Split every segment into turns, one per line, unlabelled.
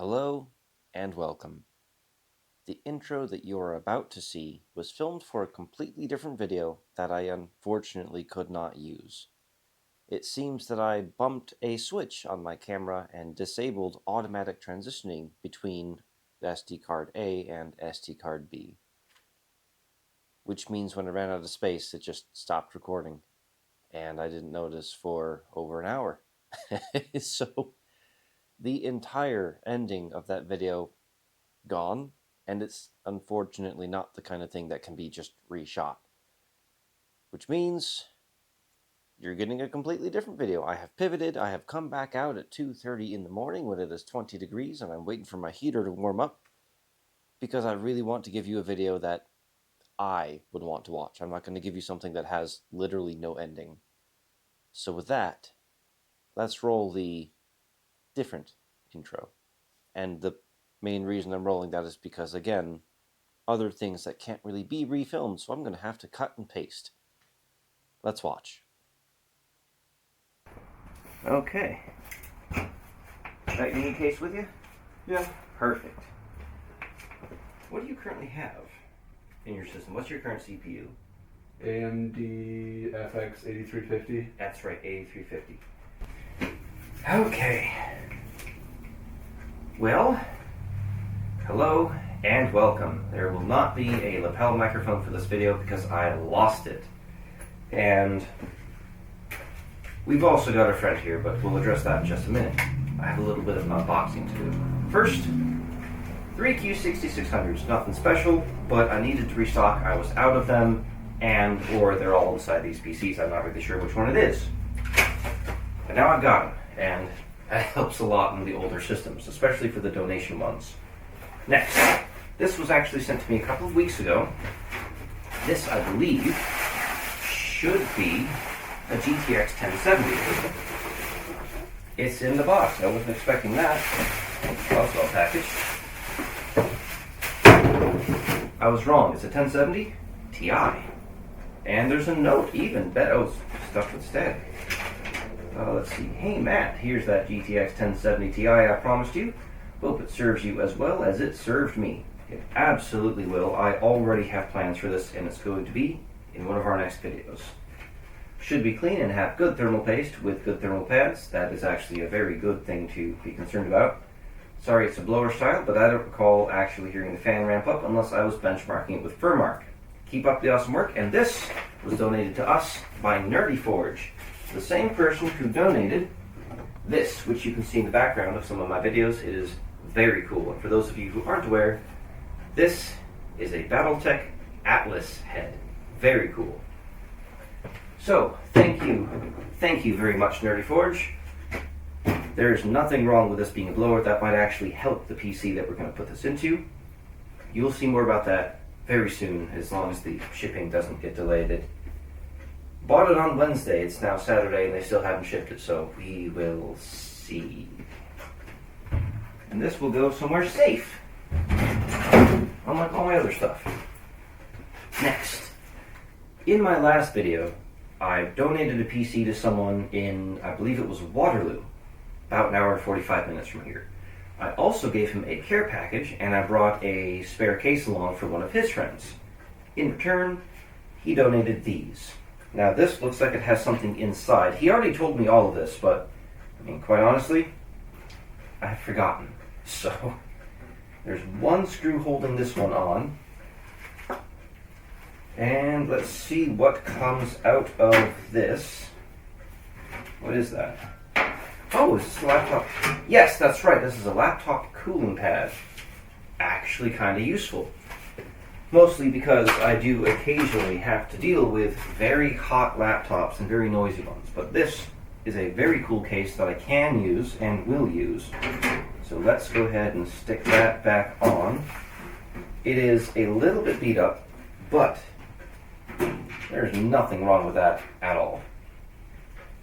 Hello and welcome. The intro that you are about to see was filmed for a completely different video that I unfortunately could not use. It seems that I bumped a switch on my camera and disabled automatic transitioning between SD card A and SD card B, which means when I ran out of space it just stopped recording, and I didn't notice for over an hour. So the entire ending of that video gone, and it's unfortunately not the kind of thing that can be just reshot, which means you're getting a completely different video. I have pivoted. I have come back out at 2:30 in the morning when it is 20 degrees and I'm waiting for my heater to warm up because I really want to give you a video that I would want to watch. I'm not going to give you something that has literally no ending. So with that, let's roll the different intro. And the main reason I'm rolling that is because, again, other things that can't really be refilmed, so I'm going to have to cut and paste. Let's watch. Okay. That unit case with you?
Yeah.
Perfect. What do you currently have in your system? What's your current CPU?
AMD FX 8350.
That's right, 8350. Okay. Well, hello and welcome. There will not be a lapel microphone for this video because I lost it. And we've also got a friend here, but we'll address that in just a minute. I have a little bit of an unboxing to do. First, 3Q6600s, nothing special, but I needed to restock. I was out of them, or they're all inside these PCs. I'm not really sure which one it is. But now I've got them, and that helps a lot in the older systems, especially for the donation ones. Next, this was actually sent to me a couple of weeks ago. This, I believe, should be a GTX 1070. It's in the box. I wasn't expecting that. Also well packaged. I was wrong. It's a 1070 Ti. And there's a note even. Oh, it's stuffed with stat. Let's see. Hey Matt, here's that GTX 1070 Ti I promised you. Hope it serves you as well as it served me. It absolutely will. I already have plans for this, and it's going to be in one of our next videos. Should be clean and have good thermal paste with good thermal pads. That is actually a very good thing to be concerned about. Sorry it's a blower style, but I don't recall actually hearing the fan ramp up unless I was benchmarking it with Furmark. Keep up the awesome work, and this was donated to us by Nerdy Forge, the same person who donated this, which you can see in the background of some of my videos. It is very cool. And for those of you who aren't aware, this is a Battletech Atlas head. Very cool. So, thank you very much, Nerdy Forge. There's nothing wrong with this being a blower. That might actually help the PC that we're going to put this into. You'll see more about that very soon, as long as the shipping doesn't get delayed. Bought it on Wednesday. It's now Saturday, and they still haven't shipped it, so we will see. And this will go somewhere safe, unlike all my other stuff. Next, in my last video, I donated a PC to someone in, I believe it was Waterloo, about an hour and 45 minutes from here. I also gave him a care package, and I brought a spare case along for one of his friends. In return, he donated these. Now this looks like it has something inside. He already told me all of this, but I mean, quite honestly, I have forgotten. So there's one screw holding this one on. And let's see what comes out of this. What is that? Oh, is this a laptop? Yes, that's right. This is a laptop cooling pad. Actually kind of useful. Mostly because I do occasionally have to deal with very hot laptops and very noisy ones. But this is a very cool case that I can use and will use. So let's go ahead and stick that back on. It is a little bit beat up, but there's nothing wrong with that at all.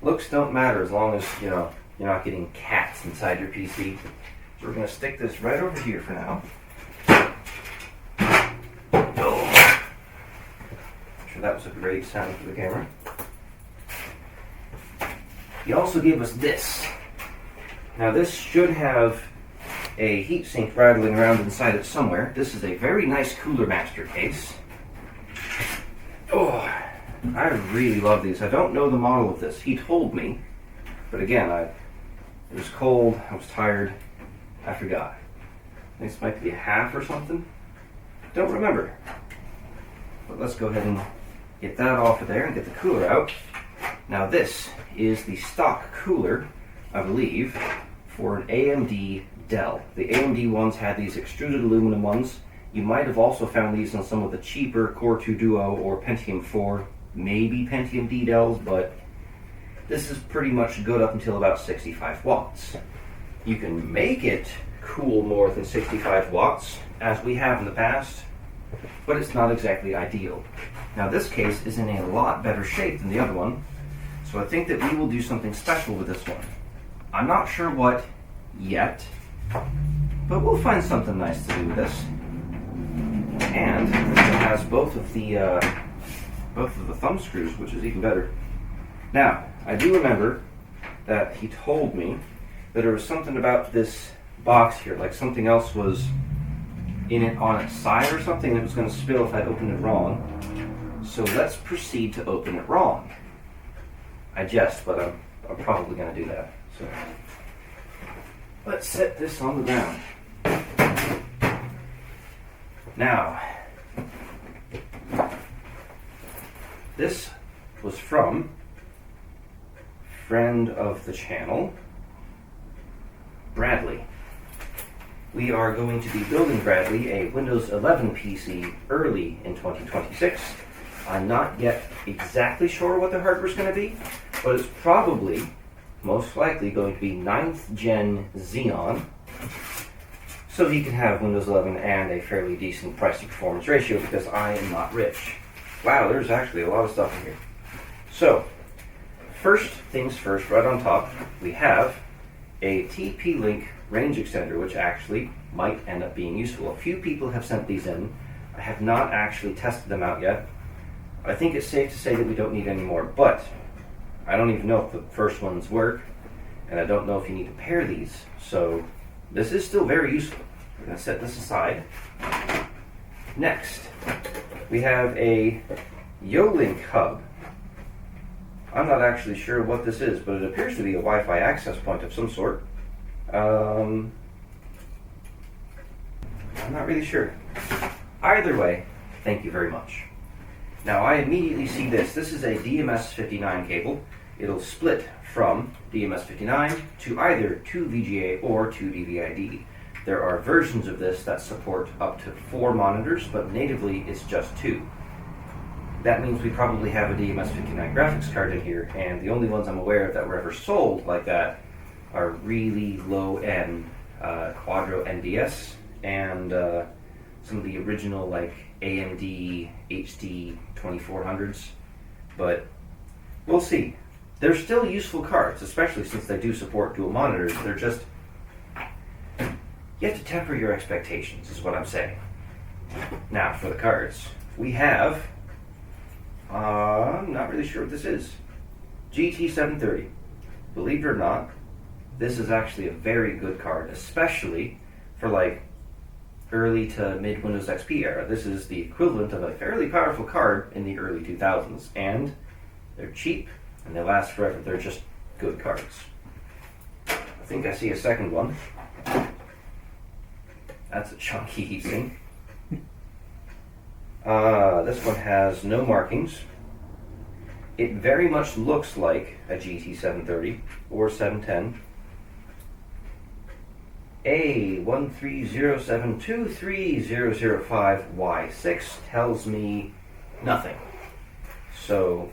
Looks don't matter as long as, you're not getting cats inside your PC. So we're going to stick this right over here for now. That was a great sound for the camera. He also gave us this. Now this should have a heatsink rattling around inside it somewhere. This is a very nice Cooler Master case. Oh, I really love these. I don't know the model of this. He told me, but again, it was cold, I was tired, I forgot. This might be a half or something. Don't remember. But let's go ahead and get that off of there and get the cooler out. Now this is the stock cooler, I believe, for an AMD Dell. The AMD ones had these extruded aluminum ones. You might have also found these on some of the cheaper Core 2 Duo or Pentium 4, maybe Pentium D Dells, but this is pretty much good up until about 65 watts. You can make it cool more than 65 watts, as we have in the past, but it's not exactly ideal. Now this case is in a lot better shape than the other one, so I think that we will do something special with this one. I'm not sure what yet, but we'll find something nice to do with this. And it has both of the thumb screws, which is even better. Now, I do remember that he told me that there was something about this box here, like something else was in it on its side or something that was going to spill if I opened it wrong. So let's proceed to open it wrong. I jest, but I'm probably going to do that. So let's set this on the ground. Now, this was from friend of the channel, Bradley. We are going to be building Bradley a Windows 11 PC early in 2026. I'm not yet exactly sure what the hardware is going to be, but it's probably, most likely, going to be 9th Gen Xeon, so he can have Windows 11 and a fairly decent price to performance ratio, because I am not rich. Wow, there's actually a lot of stuff in here. So, first things first, right on top, we have a TP-Link range extender, which actually might end up being useful. A few people have sent these in. I have not actually tested them out yet. I think it's safe to say that we don't need any more, but I don't even know if the first ones work, and I don't know if you need to pair these, so this is still very useful. We're going to set this aside. Next, we have a Yolink hub. I'm not actually sure what this is, but it appears to be a Wi-Fi access point of some sort. I'm not really sure. Either way, thank you very much. Now I immediately see this. This is a DMS59 cable. It'll split from DMS59 to either 2 VGA or 2 DVI-D. There are versions of this that support up to 4 monitors, but natively it's just 2. That means we probably have a DMS59 graphics card in here, and the only ones I'm aware of that were ever sold like that are really low-end Quadro NDS and some of the original like AMD HD 2400s, but we'll see. They're still useful cards, especially since they do support dual monitors. They're just, you have to temper your expectations, is what I'm saying. Now, for the cards, we have, I'm not really sure what this is. GT730. Believe it or not, this is actually a very good card, especially for like early to mid Windows XP era. This is the equivalent of a fairly powerful card in the early 2000s, and they're cheap and they last forever. They're just good cards. I think I see a second one. That's a chunky heatsink. This one has no markings. It very much looks like a GT730 or 710. A130723005Y6 tells me nothing. So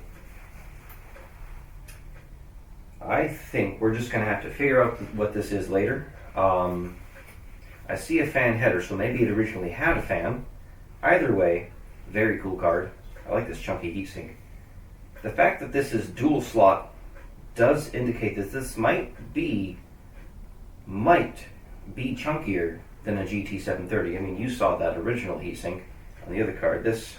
I think we're just going to have to figure out what this is later. I see a fan header, so maybe it originally had a fan. Either way, very cool card. I like this chunky heatsink. The fact that this is dual slot does indicate that this might be chunkier than a GT730. I mean, you saw that original heatsink on the other card. This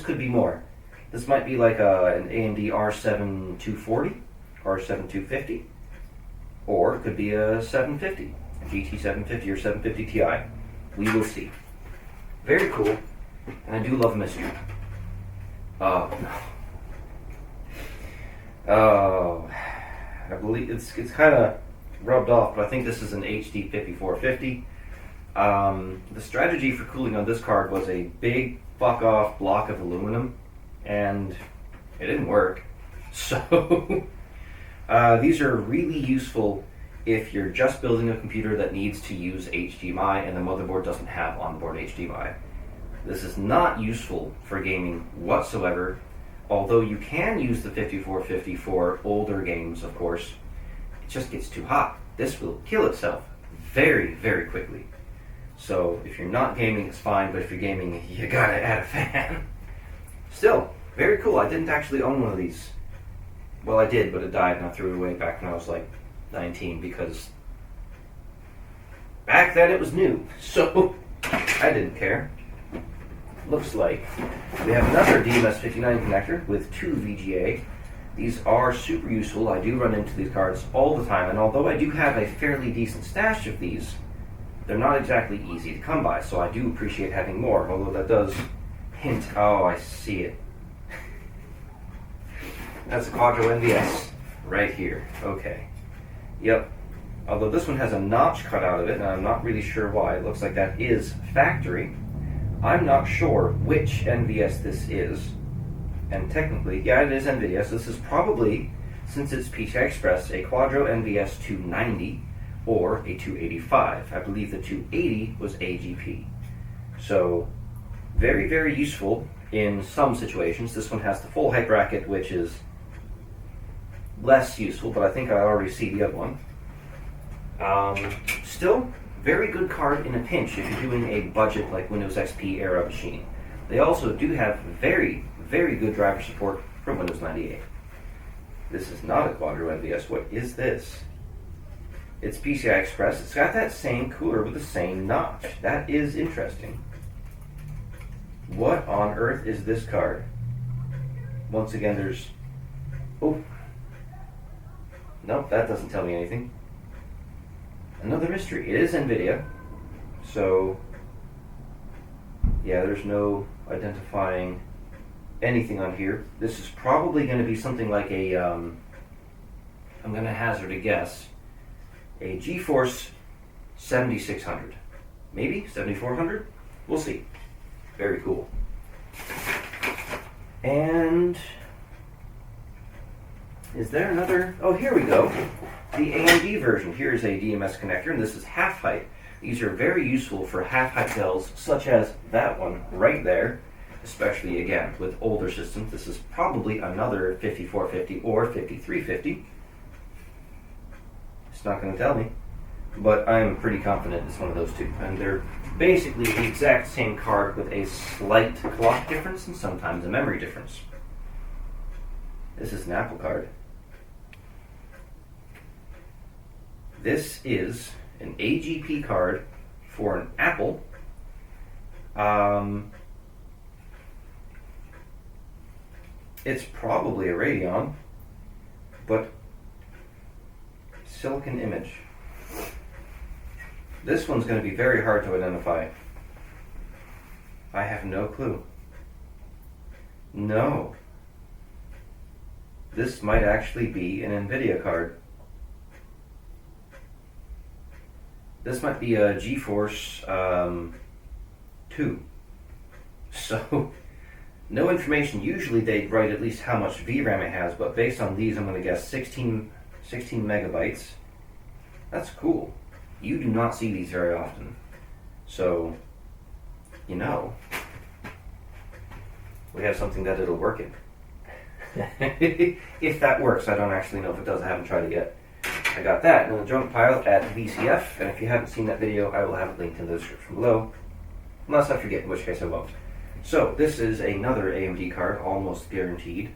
could be more. This might be like an AMD R7 240, R7 250, or it could be a 750. a GT 750 or 750 Ti. We will see. Very cool, and I do love mystery. Oh, I believe it's kind of rubbed off, but I think this is an HD 5450. The strategy for cooling on this card was a big fuck off block of aluminum, and it didn't work. So these are really useful if you're just building a computer that needs to use HDMI and the motherboard doesn't have onboard HDMI. This is not useful for gaming whatsoever, although you can use the 5450 for older games, of course. It just gets too hot. This will kill itself very, very quickly. So if you're not gaming, it's fine, but if you're gaming, you gotta add a fan. Still, very cool. I didn't actually own one of these. Well, I did, but it died and I threw it away back when I was like 19 because back then it was new. So I didn't care. Looks like we have another DMS59 connector with 2 VGA. These are super useful. I do run into these cards all the time, and although I do have a fairly decent stash of these, they're not exactly easy to come by, so I do appreciate having more, although that does hint. Oh, I see it. That's a Quadro NVS right here. Okay. Yep. Although this one has a notch cut out of it, and I'm not really sure why. It looks like that is factory. I'm not sure which NVS this is. And technically, yeah, it is NVIDIA. So this is probably, since it's PCI Express, a Quadro NVS 290 or a 285. I believe the 280 was AGP. So, very, very useful in some situations. This one has the full height bracket, which is less useful, but I think I already see the other one. Still, very good card in a pinch if you're doing a budget like Windows XP era machine. They also do have very, very good driver support from Windows 98. This is not a Quadro NVS. What is this? It's PCI Express. It's got that same cooler with the same notch. That is interesting. What on earth is this card? Once again, there's... Oh. Nope, that doesn't tell me anything. Another mystery. It is NVIDIA. So, yeah, there's no identifying anything on here. This is probably going to be something like a, I'm going to hazard a guess, a GeForce 7600. Maybe 7400? We'll see. Very cool. And is there another? Oh, here we go. The AMD version. Here's a DMS connector, and this is half height. These are very useful for half height cells, such as that one right there. Especially again with older systems. This is probably another 5450 or 5350. It's not going to tell me, but I'm pretty confident it's one of those two. And they're basically the exact same card with a slight clock difference and sometimes a memory difference. This is an Apple card. This is an AGP card for an Apple. It's probably a Radeon, but silicon image. This one's going to be very hard to identify. I have no clue. No. This might actually be an NVIDIA card. This might be a GeForce 2. So, no information. Usually they write at least how much VRAM it has, but based on these, I'm going to guess 16 megabytes. That's cool. You do not see these very often. So, you know, we have something that it'll work in. If that works, I don't actually know if it does. I haven't tried it yet. I got that in the junk pile at VCF, and if you haven't seen that video, I will have it linked in the description below. Unless I forget, in which case I won't. So, this is another AMD card, almost guaranteed.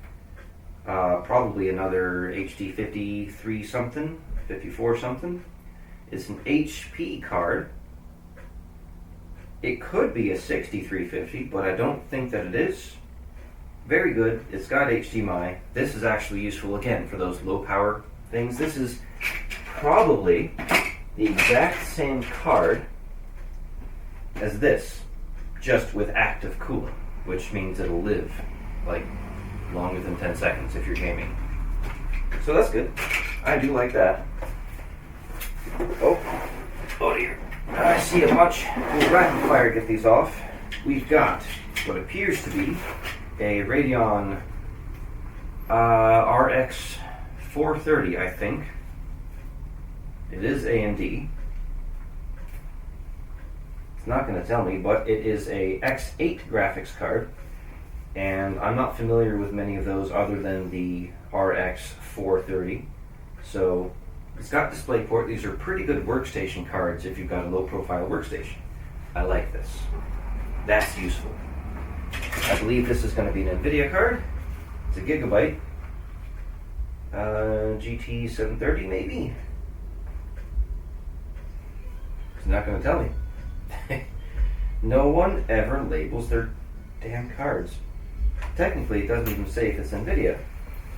Probably another HD 53 something, 54 something. It's an HP card. It could be a 6350, but I don't think that it is. Very good. It's got HDMI. This is actually useful, again, for those low power things. This is probably the exact same card as this, just with active cooling, which means it'll live like longer than 10 seconds if you're gaming. So that's good. I do like that. Oh dear. I see a bunch. We'll rapid fire get these off. We've got what appears to be a Radeon RX 430, I think. It is AMD. It's not going to tell me, but it is a X8 graphics card, and I'm not familiar with many of those other than the RX 430. So it's got DisplayPort. These are pretty good workstation cards if you've got a low-profile workstation. I like this. That's useful. I believe this is going to be an NVIDIA card. It's a gigabyte. GT 730 maybe? It's not going to tell me. No one ever labels their damn cards. Technically, it doesn't even say if it's NVIDIA,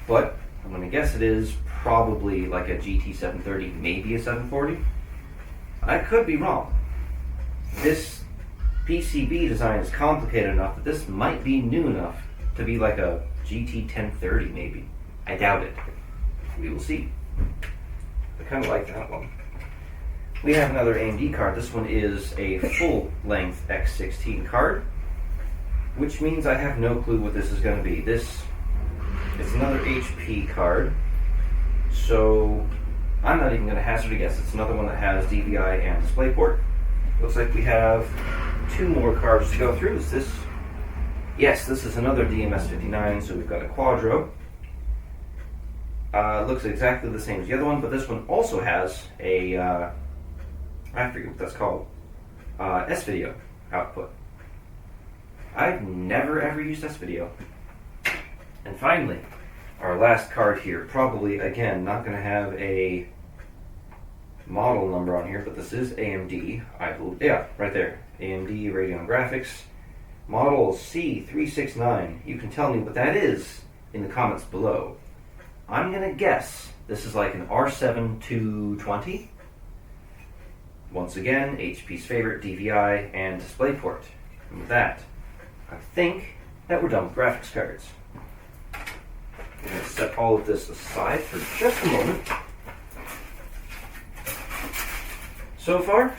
but I'm going to guess it is probably like a GT 730, maybe a 740. I could be wrong. This PCB design is complicated enough that this might be new enough to be like a GT 1030 maybe. I doubt it. We will see. I kind of like that one. We have another AMD card. This one is a full-length X16 card, which means I have no clue what this is going to be. This is another HP card, so I'm not even going to hazard a guess. It's another one that has DVI and DisplayPort. Looks like we have two more cards to go through. Is this? Yes, this is another DMS59, so we've got a Quadro. Looks exactly the same as the other one, but this one also has a, I forget what that's called, S-Video output. I've never ever used S-Video. And finally, our last card here, probably, again, not going to have a model number on here, but this is AMD, I believe. Yeah, right there. AMD Radeon Graphics, model C369. You can tell me what that is in the comments below. I'm going to guess this is like an R7 220. Once again, HP's favorite, DVI and DisplayPort. And with that, I think that we're done with graphics cards. I'm going to set all of this aside for just a moment. So far,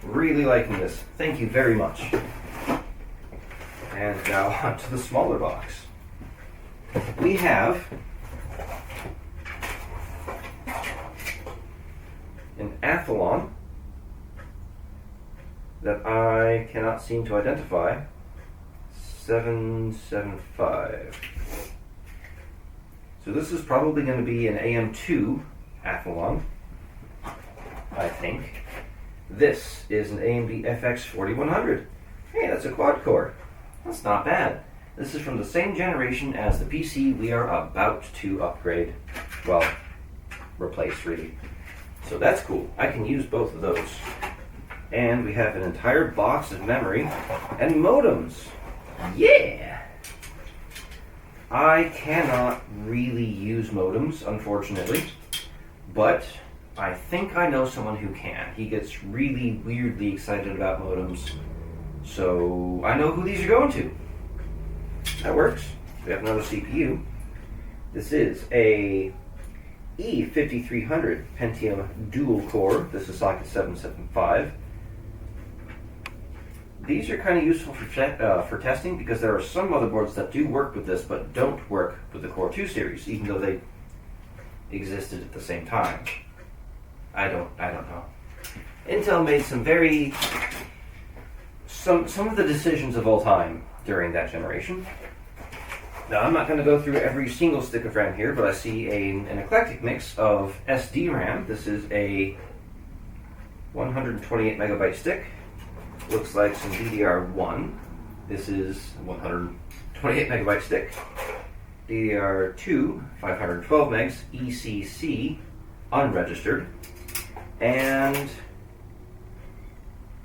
really liking this. Thank you very much. And now on to the smaller box. We have an Athlon that I cannot seem to identify. 775. So this is probably going to be an AM2 Athlon, I think. This is an AMD FX 4100. Hey, that's a quad core. That's not bad. This is from the same generation as the PC we are about to upgrade. Well, replace really. So that's cool. I can use both of those. And we have an entire box of memory and modems. Yeah! I cannot really use modems, unfortunately, but I think I know someone who can. He gets really weirdly excited about modems, so I know who these are going to. That works. We have another CPU. This is a E5300 Pentium dual core. This is socket 775. These are kind of useful for testing because there are some motherboards that do work with this but don't work with the Core 2 series, even though they existed at the same time. I don't know. Intel made some of the decisions of all time during that generation. Now, I'm not going to go through every single stick of RAM here, but I see an eclectic mix of SD RAM. This is a 128 megabyte stick. Looks like some DDR1. This is 128 megabyte stick. DDR2, 512 megs, ECC, unregistered. And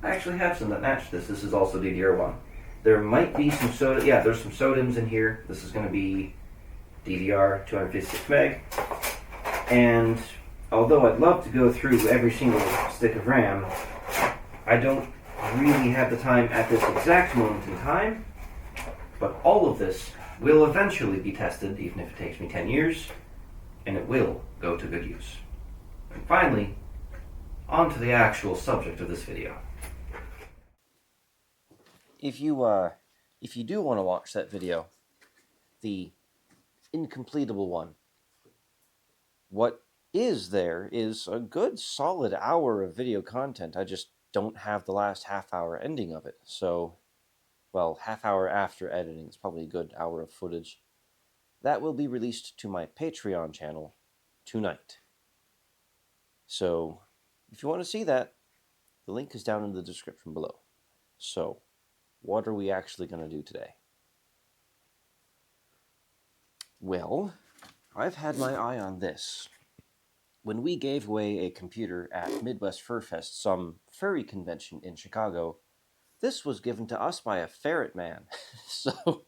I actually have some that match this. This is also DDR1. There might be some there's some SODIMMs in here. This is going to be DDR, 256 meg. And although I'd love to go through every single stick of RAM, I don't really have the time at this exact moment in time, but all of this will eventually be tested, even if it takes me 10 years, and it will go to good use. And finally, on to the actual subject of this video. If you do want to watch that video, the incompletable one, what is there is a good solid hour of video content. I just don't have the last half hour ending of it. So, well, half hour after editing is probably a good hour of footage. That will be released to my Patreon channel tonight. So, if you want to see that, the link is down in the description below. So, what are we actually going to do today? Well, I've had my eye on this. When we gave away a computer at Midwest Fur Fest, some furry convention in Chicago, this was given to us by a ferret man. So,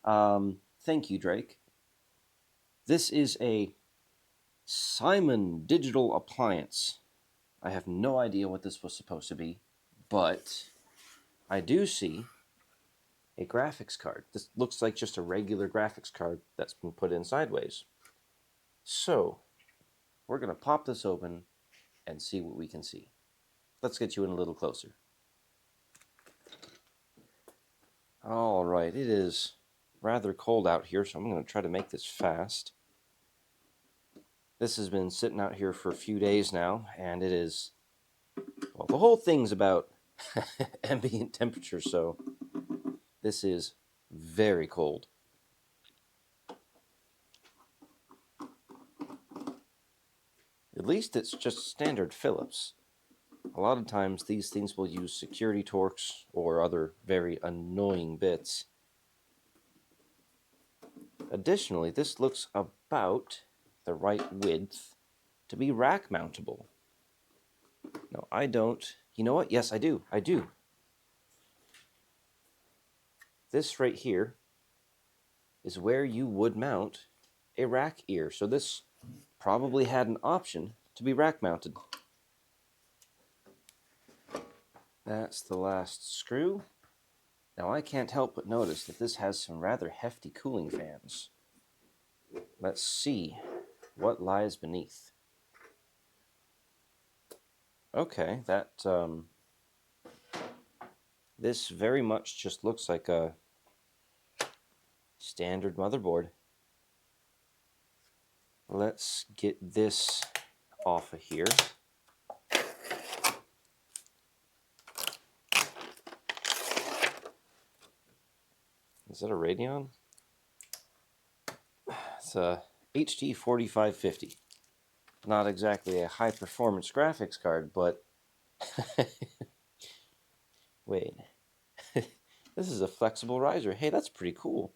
thank you, Drake. This is a Simon digital appliance. I have no idea what this was supposed to be, but I do see a graphics card. This looks like just a regular graphics card that's been put in sideways. So, we're going to pop this open and see what we can see. Let's get you in a little closer. All right, it is rather cold out here, so I'm going to try to make this fast. This has been sitting out here for a few days now, and it is, well, the whole thing's about ambient temperature, so this is very cold. At least it's just standard Phillips. A lot of times these things will use security Torx or other very annoying bits. Additionally, this looks about the right width to be rack mountable. No, I don't. You know what? Yes, I do. I do. This right here is where you would mount a rack ear. So this probably had an option to be rack mounted. That's the last screw. Now I can't help but notice that this has some rather hefty cooling fans. Let's see what lies beneath. Okay, that this very much just looks like a standard motherboard. Let's get this off of here. Is that a Radeon? It's a HD 4550. Not exactly a high-performance graphics card, but... Wait. This is a flexible riser. Hey, that's pretty cool.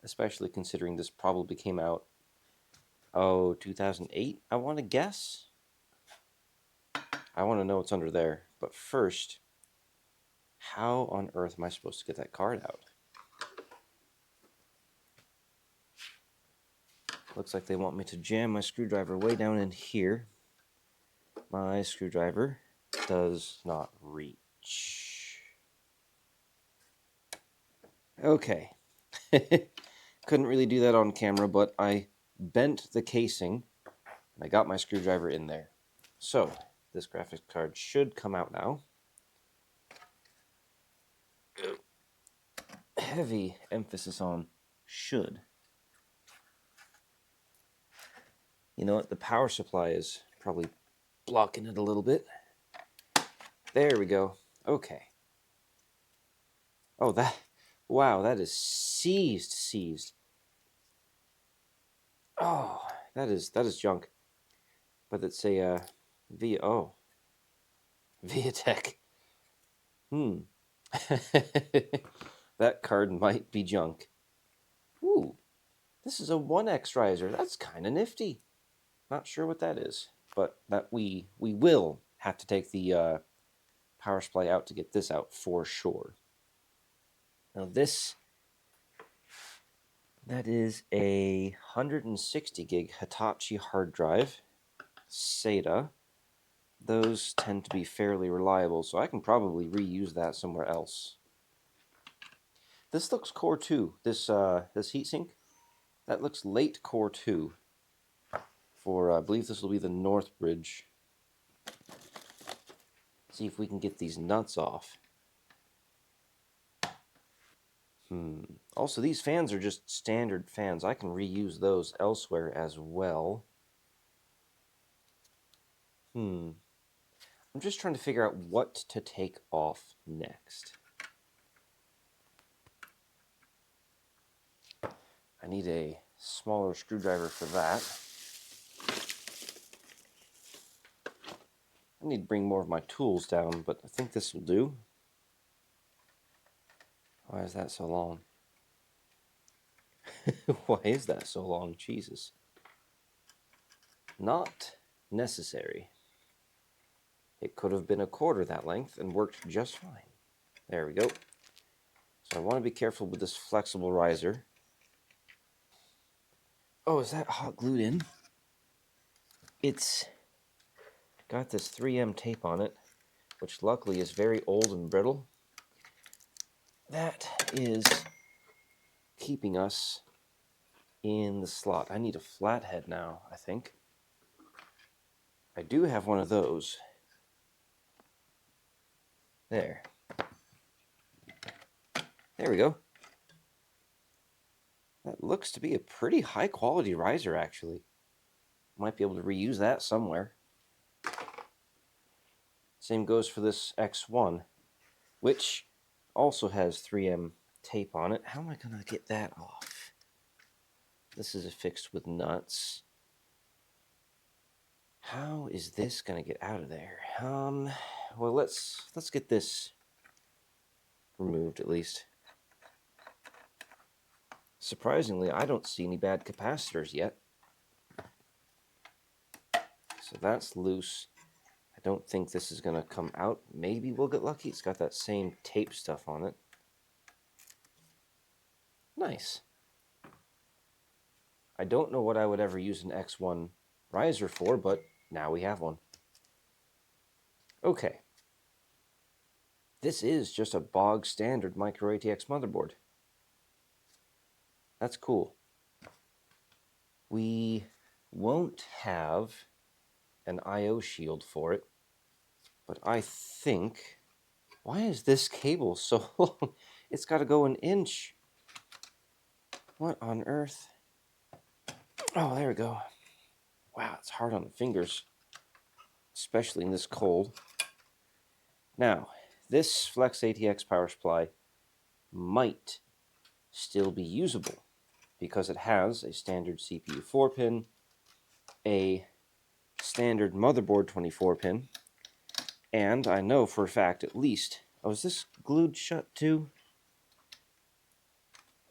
Especially considering this probably came out, 2008, I want to guess? I want to know what's under there. But first, how on earth am I supposed to get that card out? Looks like they want me to jam my screwdriver way down in here. My screwdriver does not reach. Okay. Couldn't really do that on camera, but I bent the casing and I got my screwdriver in there. So, this graphics card should come out now. Heavy emphasis on should. You know what? The power supply is probably blocking it a little bit. There we go. Okay. Oh, wow, that is seized. Oh, that is junk. But it's a Viatech. That card might be junk. Ooh, this is a 1X riser. That's kind of nifty. Not sure what that is, but that we will have to take the power supply out to get this out for sure. Now that is a 160 gig Hitachi hard drive. SATA. Those tend to be fairly reliable, so I can probably reuse that somewhere else. This looks Core 2. This heatsink, that looks late Core 2. For, I believe this will be the North Bridge. See if we can get these nuts off. Also, these fans are just standard fans. I can reuse those elsewhere as well. I'm just trying to figure out what to take off next. I need a smaller screwdriver for that. I need to bring more of my tools down, but I think this will do. Why is that so long? Why is that so long? Jesus. Not necessary. It could have been a quarter that length and worked just fine. There we go. So I want to be careful with this flexible riser. Oh, is that hot glued in? It's got this 3M tape on it, which luckily is very old and brittle. That is keeping us in the slot. I need a flathead now, I think. I do have one of those. There. There we go. That looks to be a pretty high quality riser, actually. Might be able to reuse that somewhere. Same goes for this X1, which also has 3M tape on it. How am I going to get that off? This is affixed with nuts. How is this going to get out of there? Well, let's get this removed at least. Surprisingly, I don't see any bad capacitors yet. So that's loose. I don't think this is going to come out. Maybe we'll get lucky. It's got that same tape stuff on it. Nice. I don't know what I would ever use an X1 riser for, but now we have one. Okay. This is just a bog standard micro ATX motherboard. That's cool. We won't have an I/O shield for it, but I think... Why is this cable so long? It's got to go an inch. What on earth? Oh, there we go. Wow, it's hard on the fingers, especially in this cold. Now, this Flex ATX power supply might still be usable because it has a standard CPU 4-pin, a standard motherboard 24-pin, and I know for a fact at least... Oh, is this glued shut too?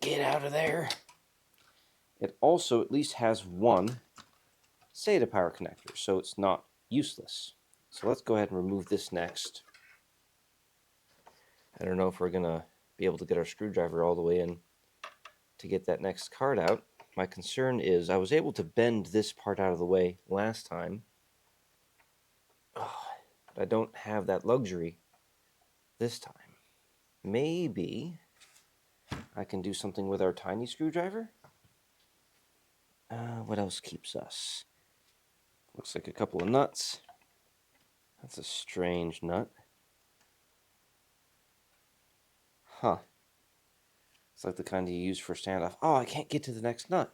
Get out of there! It also at least has one SATA power connector, so it's not useless. So let's go ahead and remove this next. I don't know if we're going to be able to get our screwdriver all the way in to get that next card out. My concern is I was able to bend this part out of the way last time, but I don't have that luxury this time. Maybe I can do something with our tiny screwdriver? What else keeps us? Looks like a couple of nuts. That's a strange nut. Huh. It's like the kind you use for standoff. Oh, I can't get to the next nut.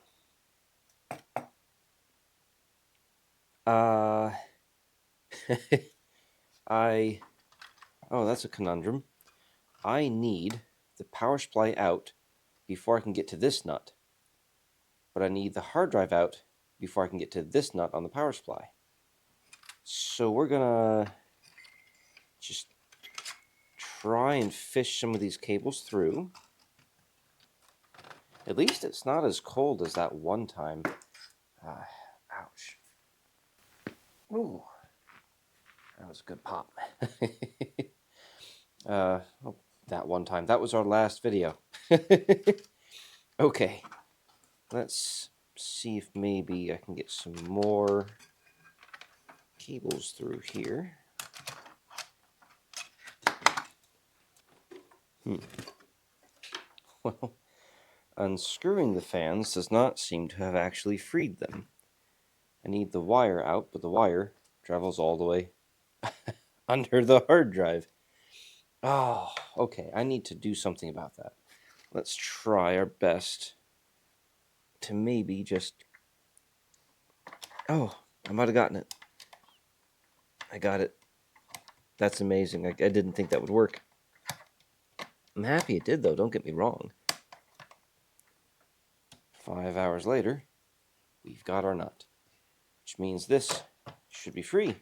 Oh, that's a conundrum. I need the power supply out before I can get to this nut. But I need the hard drive out before I can get to this nut on the power supply. So we're gonna just try and fish some of these cables through. At least it's not as cold as that one time. Ouch. Ooh. That was a good pop. Oh, that one time. That was our last video. Okay. Let's see if maybe I can get some more cables through here. Well, unscrewing the fans does not seem to have actually freed them. I need the wire out, but the wire travels all the way under the hard drive. Oh, okay. I need to do something about that. Let's try our best to maybe just... Oh, I might have gotten it. I got it. That's amazing. I didn't think that would work. I'm happy it did, though. Don't get me wrong. 5 hours later, we've got our nut, which means this should be free.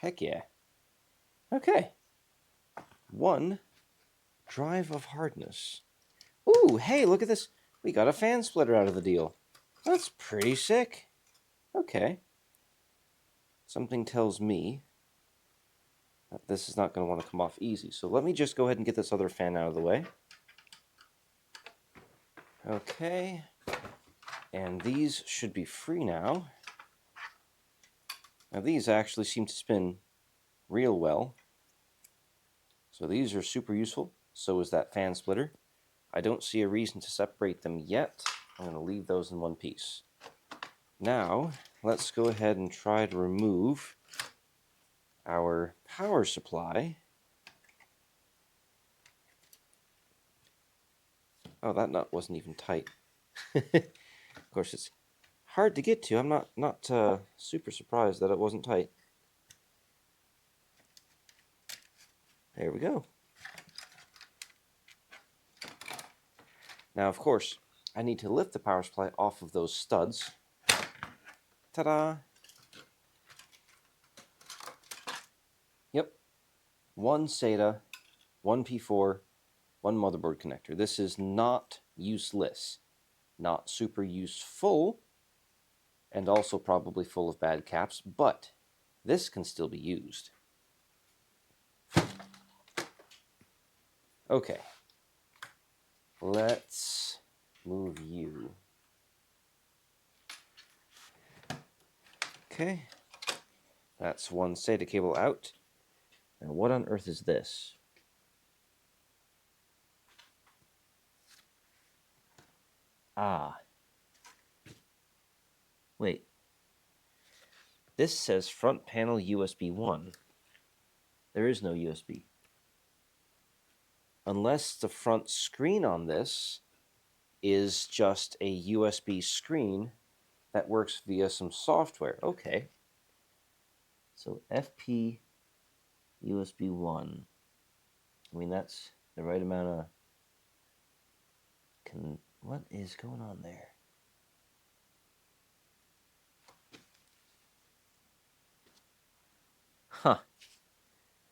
Heck yeah. Okay. 1 drive of hardness. Ooh, hey, look at this. We got a fan splitter out of the deal. That's pretty sick. Okay. Something tells me that this is not going to want to come off easy. So let me just go ahead and get this other fan out of the way. Okay. And these should be free now. Now these actually seem to spin real well. So these are super useful. So is that fan splitter. I don't see a reason to separate them yet. I'm going to leave those in one piece. Now, let's go ahead and try to remove our power supply. Oh, that nut wasn't even tight. Of course, it's hard to get to. I'm not super surprised that it wasn't tight. There we go. Now, of course, I need to lift the power supply off of those studs. Ta-da! Yep. 1 SATA, 1 P4, 1 motherboard connector. This is not useless, not super useful, and also probably full of bad caps, but this can still be used. Okay. Let's move you. Okay. That's 1 SATA cable out. Now what on earth is this? Ah. Wait. This says front panel USB 1. There is no USB. Unless the front screen on this is just a USB screen that works via some software. Okay. So FP USB 1. I mean, that's the right amount of... What is going on there? Huh.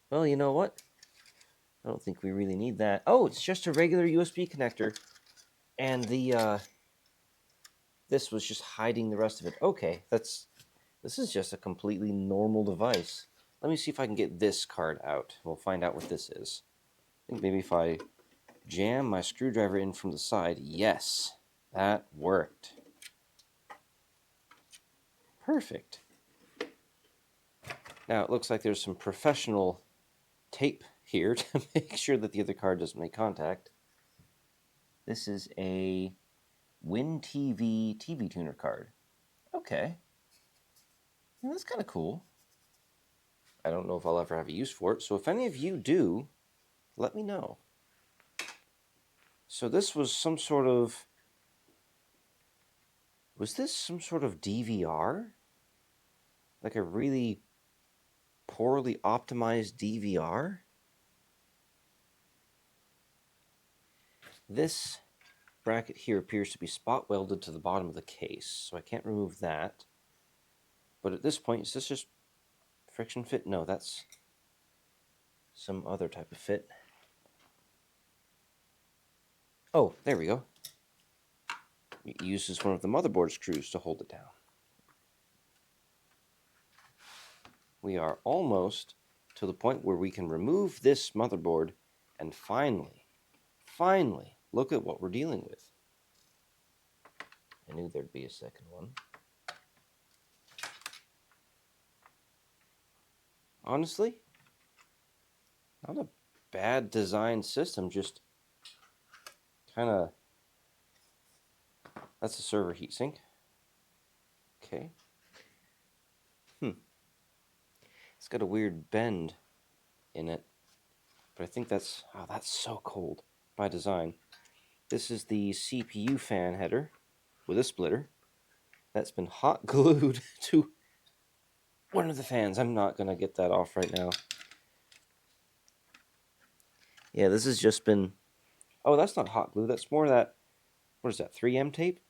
Well, you know what? I don't think we really need that. Oh, it's just a regular USB connector. And the, this was just hiding the rest of it. Okay, this is just a completely normal device. Let me see if I can get this card out. We'll find out what this is. I think maybe if I jam my screwdriver in from the side. Yes, that worked. Perfect. Now it looks like there's some professional tape here to make sure that the other card doesn't make contact. This is a WinTV TV tuner card. Okay. Well, that's kind of cool. I don't know if I'll ever have a use for it, so if any of you do, let me know. So this was some sort of... Was this some sort of DVR? Like a really poorly optimized DVR? This bracket here appears to be spot welded to the bottom of the case, so I can't remove that. But at this point, is this just friction fit? No, that's some other type of fit. Oh, there we go. It uses one of the motherboard screws to hold it down. We are almost to the point where we can remove this motherboard and finally look at what we're dealing with. I knew there'd be a second one. honestly, not a bad design system, just kind of... That's a server heatsink. Okay. It's got a weird bend in it, but I think that's... Oh, that's so cold by design. This is the CPU fan header with a splitter that's been hot glued to one of the fans. I'm not going to get that off right now. Yeah, this has just been... Oh, that's not hot glue. That's more that... What is that, 3M tape?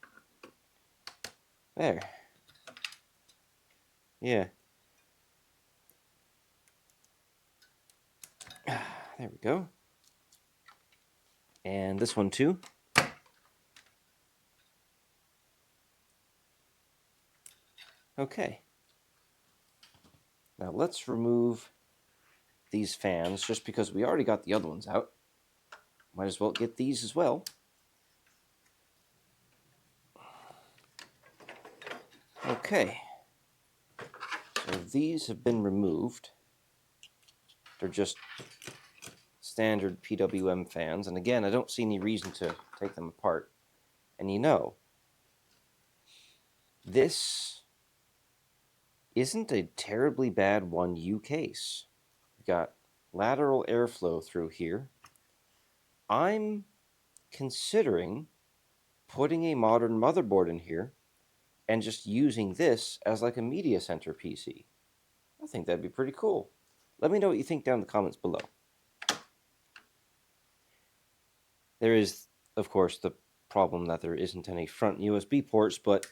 There. Yeah. There we go. And this one too. Okay. Now let's remove these fans, just because we already got the other ones out. Might as well get these as well. Okay. So these have been removed. They're just standard PWM fans. And again, I don't see any reason to take them apart. And you know, this isn't a terribly bad 1U case. We've got lateral airflow through here. I'm considering putting a modern motherboard in here and just using this as like a media center PC. I think that'd be pretty cool. Let me know what you think down in the comments below. There is, of course, the problem that there isn't any front USB ports, but...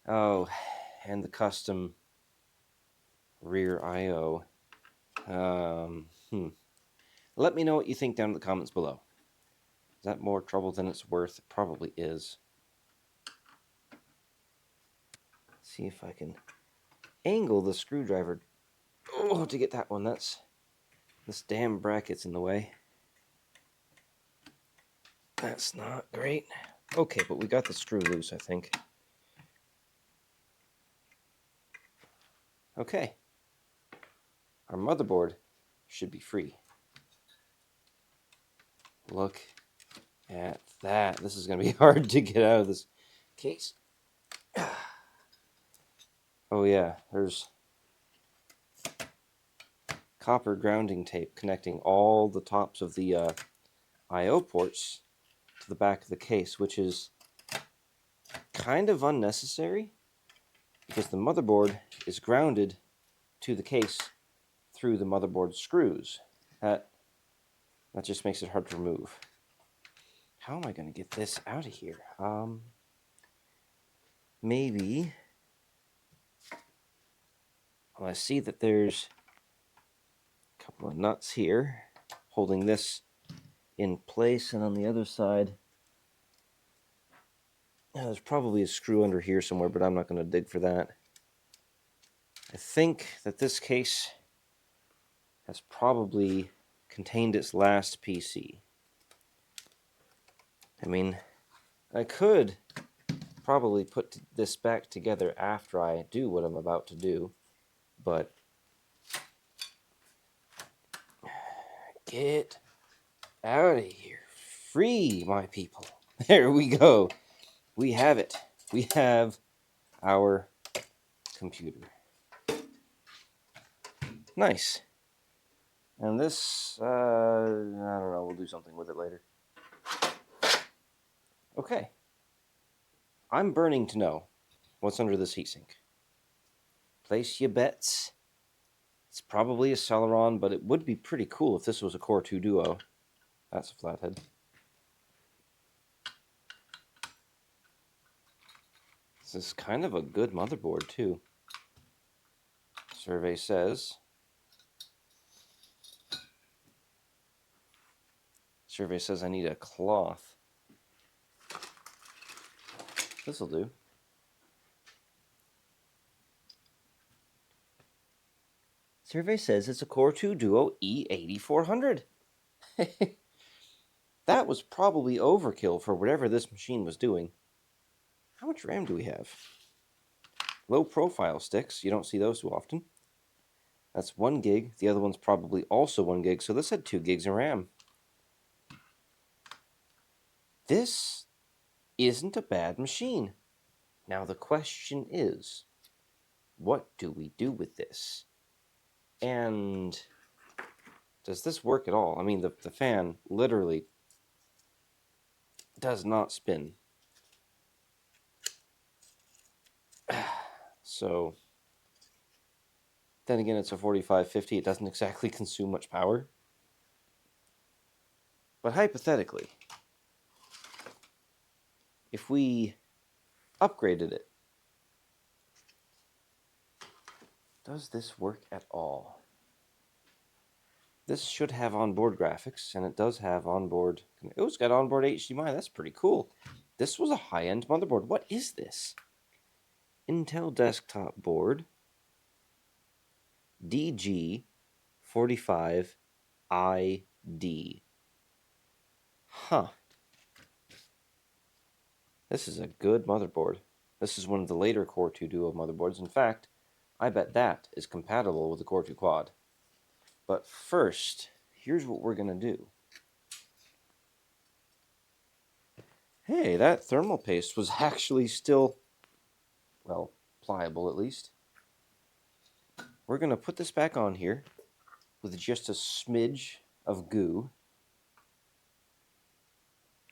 Oh, and the custom rear I/O. Let me know what you think down in the comments below. Is that more trouble than it's worth? It probably is. Let's see if I can angle the screwdriver. Oh, to get that one. This damn bracket's in the way. That's not great. Okay, but we got the screw loose, I think. Okay. Our motherboard should be free. Look at that. This is going to be hard to get out of this case. Oh yeah, there's copper grounding tape connecting all the tops of the I/O ports to the back of the case, which is kind of unnecessary because the motherboard is grounded to the case through the motherboard screws. That just makes it hard to remove. How am I going to get this out of here? Maybe... Well, I see that there's a couple of nuts here holding this in place, and on the other side, there's probably a screw under here somewhere, but I'm not going to dig for that. I think that this case has probably contained its last PC. I mean, I could probably put this back together after I do what I'm about to do, but get out of here. Free, my people. There we go. We have it. We have our computer. Nice. And this, I don't know, we'll do something with it later. Okay. I'm burning to know what's under this heatsink. Place your bets. It's probably a Celeron, but it would be pretty cool if this was a Core 2 Duo. That's a flathead. This is kind of a good motherboard, too. Survey says... Survey says I need a cloth. This'll do. Survey says it's a Core 2 Duo E8400. That was probably overkill for whatever this machine was doing. How much RAM do we have? Low profile sticks. You don't see those too often. That's 1 gig. The other one's probably also 1 gig, so this had 2 gigs of RAM. This isn't a bad machine. Now the question is, what do we do with this? And does this work at all? I mean, the fan literally does not spin. So, then again, it's a 4550. It doesn't exactly consume much power. But hypothetically, if we upgraded it, does this work at all? This should have onboard graphics, and it does have onboard... Oh, it's got onboard HDMI. That's pretty cool. This was a high-end motherboard. What is this? Intel desktop board. DG45ID. Huh. This is a good motherboard. This is one of the later Core 2 Duo motherboards. In fact, I bet that is compatible with the Core 2 Quad. But first, here's what we're going to do. Hey, that thermal paste was actually still, well, pliable at least. We're going to put this back on here with just a smidge of goo.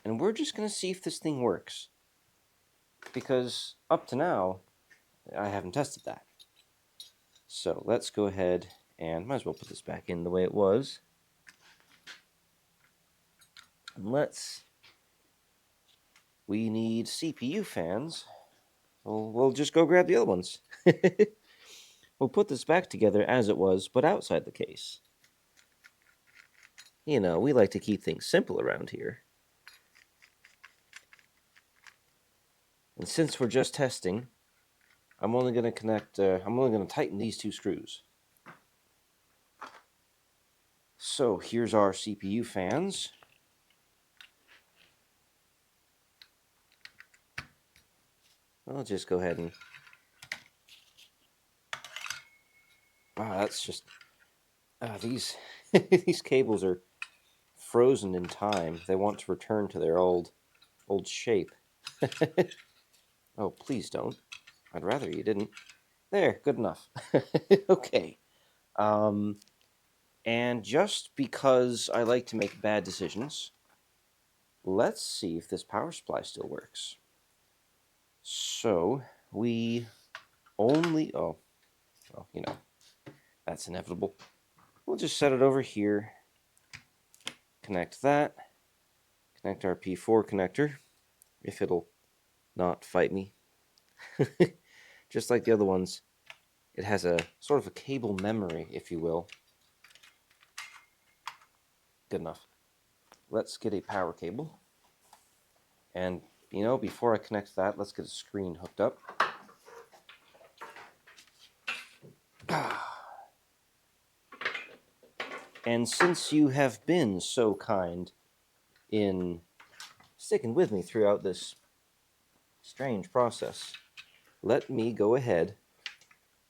And we're just going to see if this thing works. Because up to now, I haven't tested that. So let's go ahead and might as well put this back in the way it was. And we need CPU fans. We'll just go grab the other ones. We'll put this back together as it was, but outside the case. You know, we like to keep things simple around here. And since we're just testing, I'm only going to tighten these 2 screws. So here's our CPU fans. I'll just go ahead and... Wow, that's just... these these cables are frozen in time. They want to return to their old shape. Oh, please don't. I'd rather you didn't. There, good enough. Okay. And just because I like to make bad decisions, let's see if this power supply still works. So, we only... Oh, well, you know, that's inevitable. We'll just set it over here. Connect that. Connect our P4 connector, if it'll not fight me. Just like the other ones, it has a sort of a cable memory, if you will. Good enough. Let's get a power cable. And, you know, before I connect that, let's get a screen hooked up. And since you have been so kind in sticking with me throughout this strange process, let me go ahead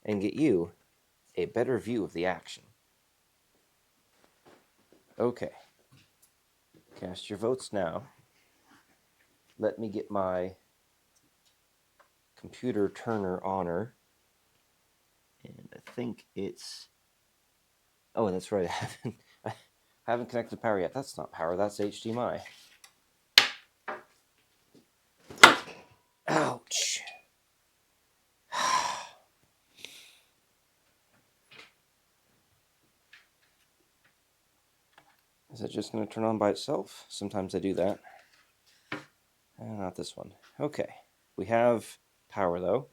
and get you a better view of the action. Okay. Cast your votes now. Let me get my computer turner oner. And I think it's... Oh, that's right. I haven't connected power yet. That's not power. That's HDMI. Ouch. Is it just going to turn on by itself? Sometimes I do that. Not this one. Okay. We have power, though.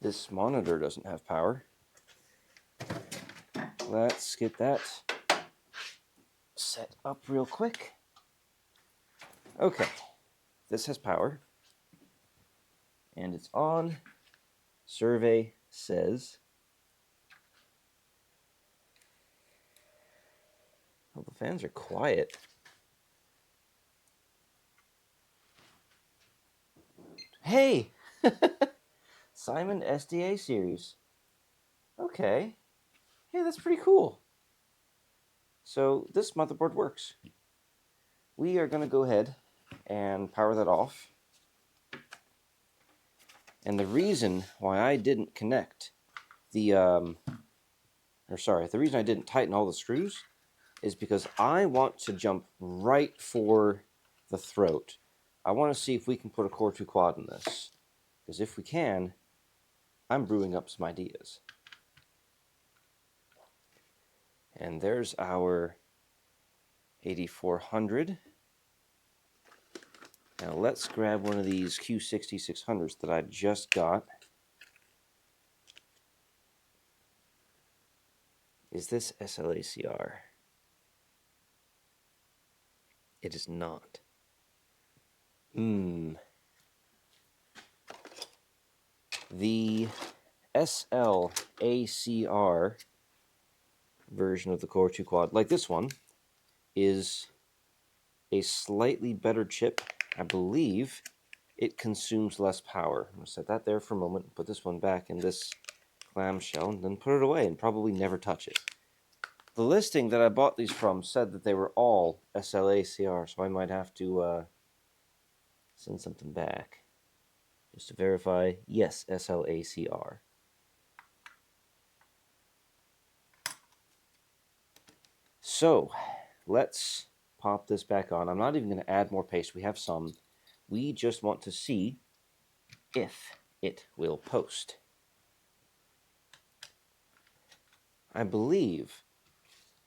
This monitor doesn't have power. Let's get that set up real quick. Okay. This has power. And it's on. Survey says... Well, the fans are quiet. Hey! Simon SDA series. Okay. Hey, that's pretty cool. So this motherboard works. We are going to go ahead and power that off. And the reason why I didn't connect the, the reason I didn't tighten all the screws is because I want to jump right for the throat. I want to see if we can put a Core 2 quad in this. Because if we can, I'm brewing up some ideas. And there's our 8400. Now let's grab one of these Q6600s that I just got. Is this SLACR? It is not. The SLACR version of the Core 2 Quad, like this one, is a slightly better chip. I believe it consumes less power. I'm going to set that there for a moment and put this one back in this clamshell and then put it away and probably never touch it. The listing that I bought these from said that they were all SLACR, so I might have to send something back just to verify, yes, SLACR. So, let's pop this back on. I'm not even going to add more paste. We have some. We just want to see if it will post. I believe,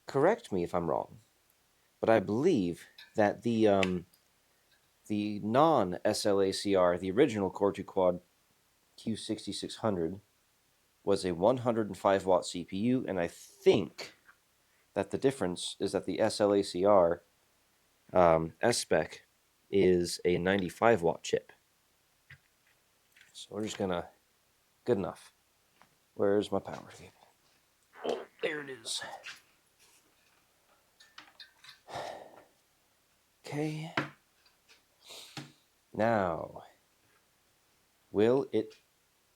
correct me if I'm wrong, but I believe that the non-SLACR, the original Core 2 Quad Q6600, was a 105 watt CPU, and I think that the difference is that the SLACR S-Spec is a 95 watt chip. So we're just gonna, good enough. Where's my power cable? Oh, there it is. Okay. Now, will it,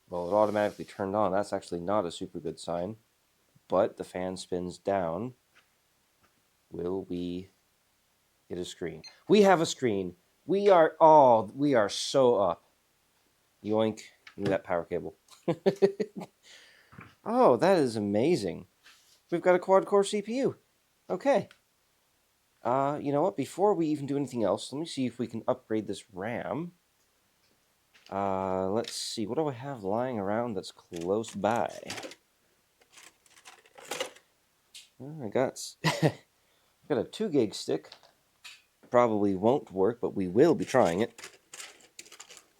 well, it automatically turned on. That's actually not a super good sign, but the fan spins down. Will we get a screen? We have a screen. We are so up. Yoink. Give me that power cable. Oh, that is amazing. We've got a quad-core CPU. Okay. You know what? Before we even do anything else, let me see if we can upgrade this RAM. Let's see. What do I have lying around that's close by? I got a 2 gig stick. Probably won't work, but we will be trying it.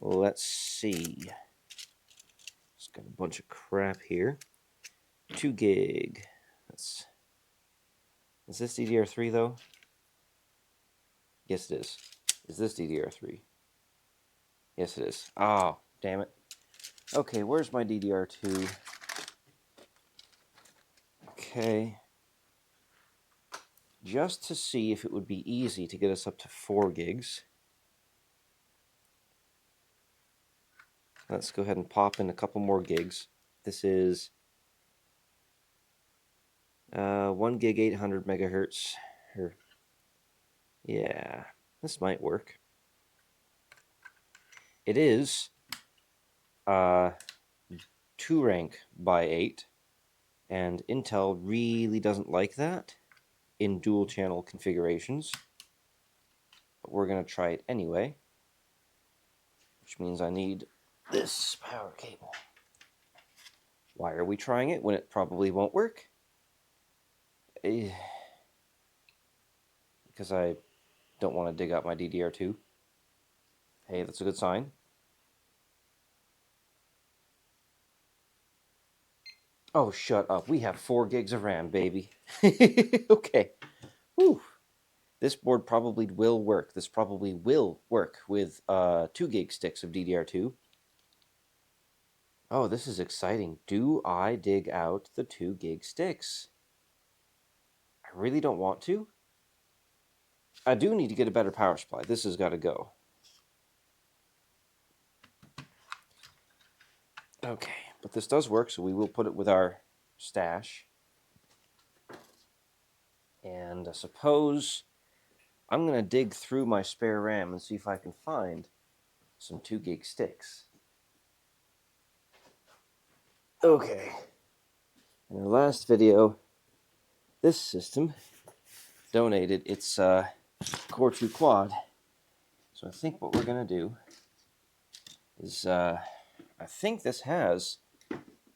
Let's see. Just got a bunch of crap here. 2 gig. Is this DDR3 though? Yes, it is. Is this DDR3? Yes, it is. Oh, damn it. Okay, where's my DDR2? Okay. Just to see if it would be easy to get us up to 4 gigs. Let's go ahead and pop in a couple more gigs. This is 1 gig 800 megahertz. Yeah, this might work. It is 2 rank by 8, and Intel really doesn't like that in dual channel configurations. But we're going to try it anyway, which means I need this power cable. Why are we trying it when it probably won't work? Because I don't want to dig out my DDR2. Hey, that's a good sign. Oh, shut up. We have 4 gigs of RAM, baby. Okay. Whew. This board probably will work. This probably will work with 2 gig sticks of DDR2. Oh, this is exciting. Do I dig out the 2 gig sticks? I really don't want to. I do need to get a better power supply. This has got to go. Okay, but this does work, so we will put it with our stash. And I suppose I'm going to dig through my spare RAM and see if I can find some 2 gig sticks. Okay. In our last video, this system donated its Core 2 Quad. So I think what we're going to do is, I think this has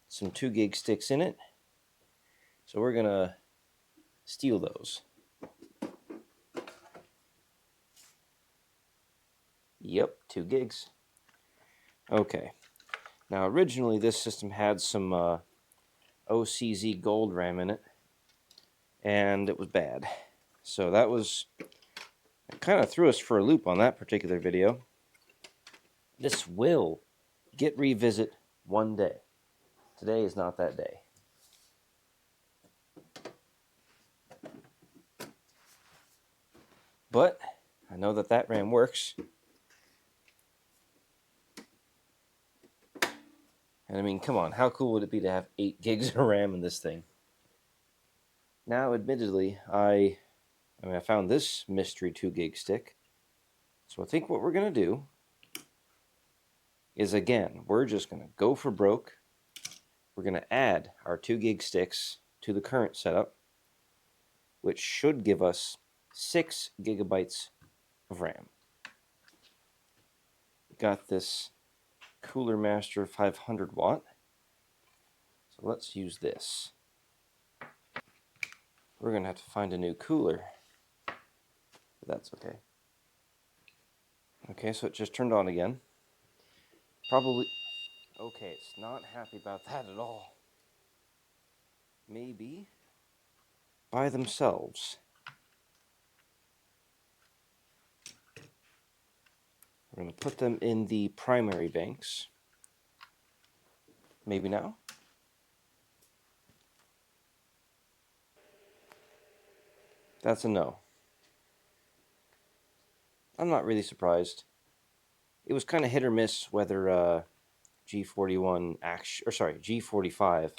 some 2 gig sticks in it. So we're going to steal those. Yep, 2 gigs. Okay. Now, originally this system had some OCZ gold RAM in it, and it was bad. So that was, it kind of threw us for a loop on that particular video. This will get revisit one day. Today is not that day. But I know that that RAM works. And I mean, come on, how cool would it be to have 8 gigs of RAM in this thing? Now, admittedly, I found this mystery 2 gig stick. So I think what we're going to do is, again, we're just going to go for broke. We're going to add our 2 gig sticks to the current setup, which should give us 6 gigabytes of RAM. Got this Cooler Master 500 watt. So let's use this. We're going to have to find a new cooler. But that's okay. Okay, so it just turned on again. Probably... Okay, it's not happy about that at all. Maybe by themselves. We're going to put them in the primary banks. Maybe now. That's a no. I'm not really surprised. It was kind of hit or miss whether G45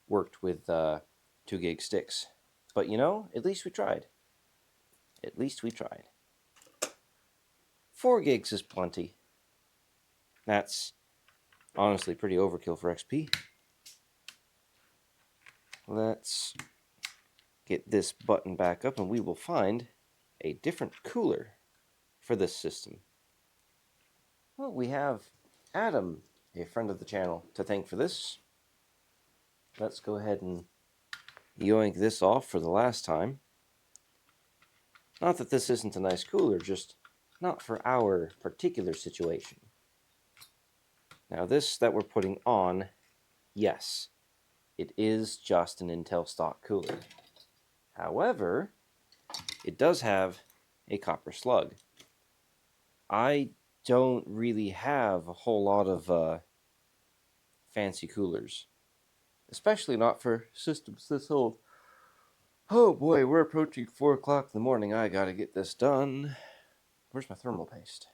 worked with 2 gig sticks. But you know, at least we tried. At least we tried. 4 gigs is plenty. That's honestly pretty overkill for XP. Let's get this button back up and we will find a different cooler for this system. Well, we have Adam, a friend of the channel, to thank for this. Let's go ahead and yoink this off for the last time. Not that this isn't a nice cooler, just not for our particular situation. Now this that we're putting on, yes, it is just an Intel stock cooler. However, it does have a copper slug. I don't really have a whole lot of fancy coolers, especially not for systems this old. Oh boy, we're approaching 4 o'clock in the morning. I gotta get this done. Where's my thermal paste?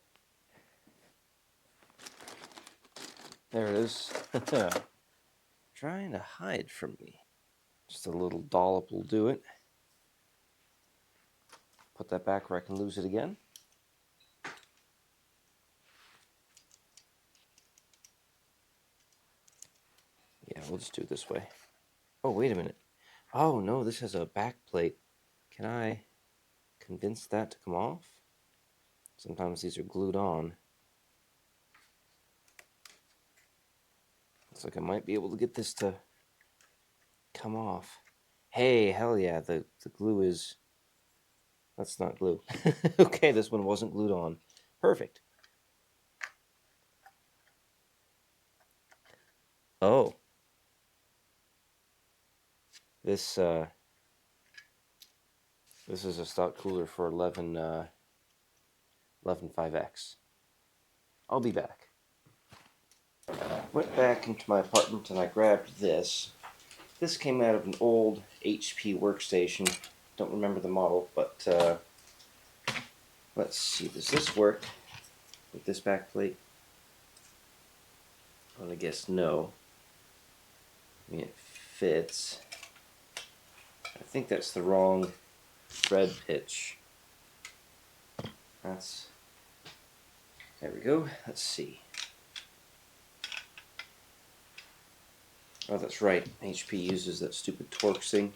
There it is. Trying to hide from me. Just a little dollop will do it. Put that back where I can lose it again. Yeah, we'll just do it this way. Oh, wait a minute. Oh, no, this has a back plate. Can I convince that to come off? Sometimes these are glued on. Looks like I might be able to get this to come off. Hey, hell yeah, the glue is... That's not glue. Okay, this one wasn't glued on. Perfect. Oh. This is a stock cooler for 11.5X. I'll be back. Went back into my apartment and I grabbed this. This came out of an old HP workstation. Don't remember the model, but let's see. Does this work with this back plate? I'm gonna guess no. I mean, it fits. I think that's the wrong thread pitch. There we go. Let's see. Oh, that's right. HP uses that stupid torque thing.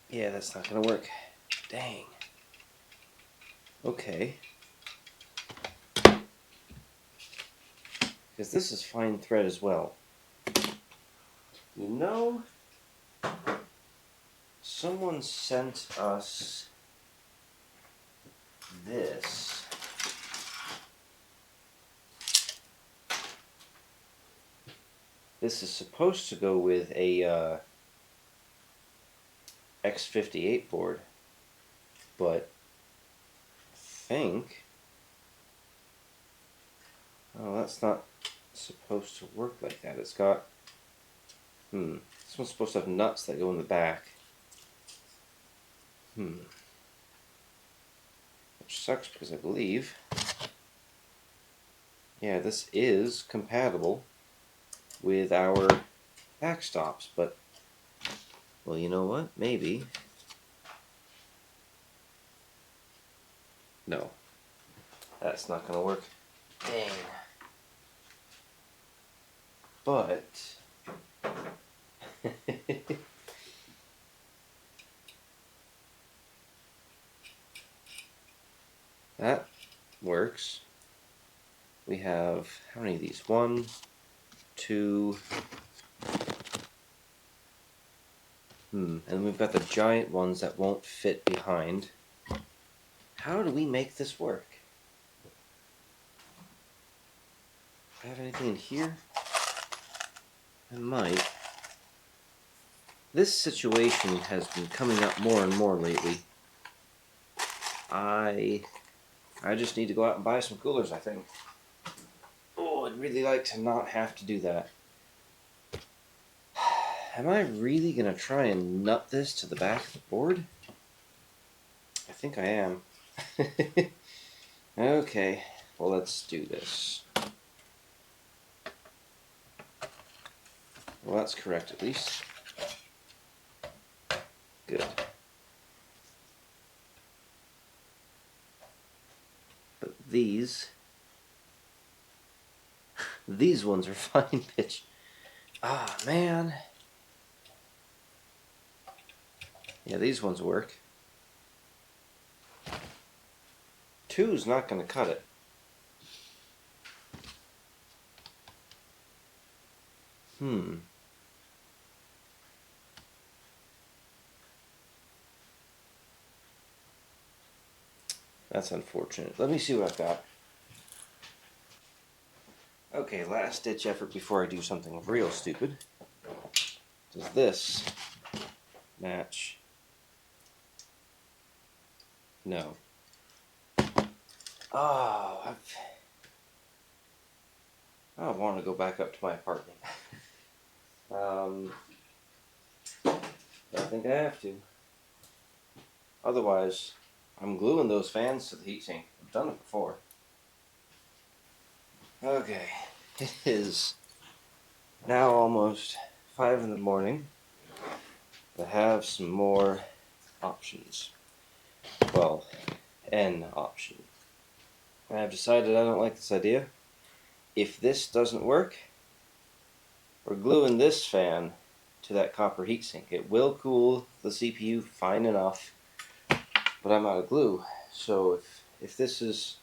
Yeah, that's not gonna work. Dang. Okay. Because this is fine thread as well. You know, someone sent us this. This is supposed to go with a X58 board, but I think, oh, that's not supposed to work like that. It's got, this one's supposed to have nuts that go in the back. Which sucks because I believe, yeah, this is compatible with our backstops, but, well, you know what? Maybe. No. That's not going to work. Dang. But that works. We have, how many of these? 1, 2, and then we've got the giant ones that won't fit behind. How do we make this work? Do I have anything in here? I might. This situation has been coming up more and more lately. I just need to go out and buy some coolers, I think. Oh, I'd really like to not have to do that. Am I really going to try and nut this to the back of the board? I think I am. Okay, well, let's do this. Well, that's correct at least. Good. But these ones are fine pitch. Ah, man. Yeah, these ones work. 2's not going to cut it. That's unfortunate. Let me see what I've got. Okay, last ditch effort before I do something real stupid. Does this match? No. Oh, I want to go back up to my apartment. I think I have to. Otherwise, I'm gluing those fans to the heatsink. I've done it before. Okay, it is now almost 5 in the morning. I have some more options. Well, an option. I've decided I don't like this idea. If this doesn't work, we're gluing this fan to that copper heatsink. It will cool the CPU fine enough, but I'm out of glue. So if this is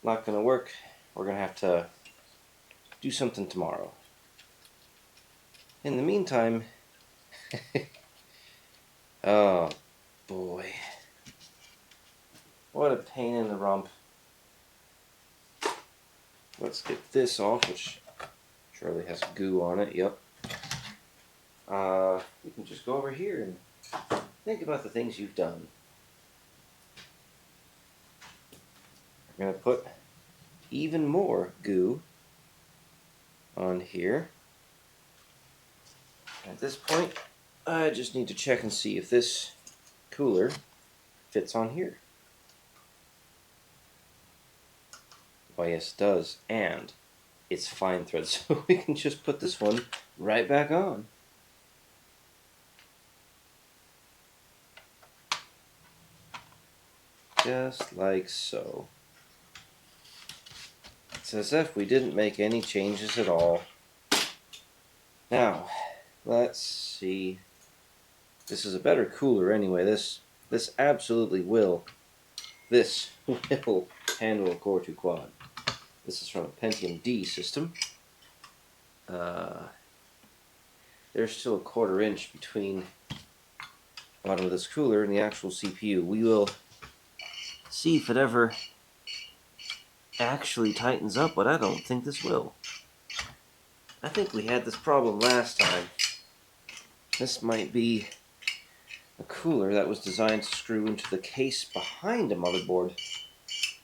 not going to work, we're going to have to do something tomorrow. In the meantime, oh boy, what a pain in the rump. Let's get this off, which surely has goo on it. Yep. We can just go over here and think about the things you've done. We're going to put even more goo on here. At this point, I just need to check and see if this cooler fits on here. Why, yes, it does. And it's fine thread, so we can just put this one right back on. Just like so. It's as if we didn't make any changes at all. Now, let's see. This is a better cooler anyway. This absolutely will. This will handle a Core 2 Quad. This is from a Pentium D system. There's still a 1/4 inch between the bottom of this cooler and the actual CPU. We will see if it ever actually tightens up, but I don't think this will. I think we had this problem last time. This might be a cooler that was designed to screw into the case behind a motherboard,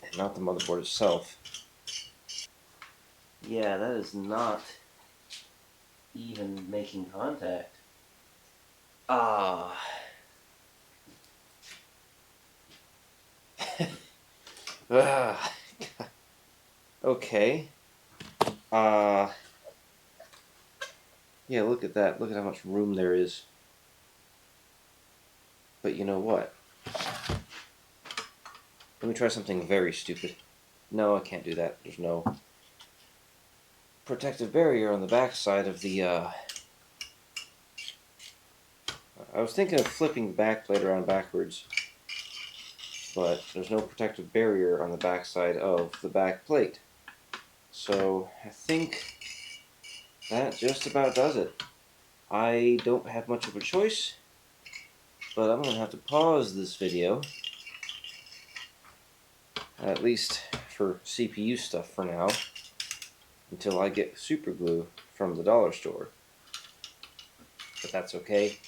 and not the motherboard itself. Yeah, that is not even making contact. Ah. Okay. Yeah, look at that. Look at how much room there is. But you know what? Let me try something very stupid. No, I can't do that. There's no protective barrier on the back side of the, I was thinking of flipping the back plate around backwards, but there's no protective barrier on the back side of the back plate. So I think that just about does it. I don't have much of a choice, but I'm going to have to pause this video, at least for CPU stuff for now, until I get super glue from the dollar store. But that's okay.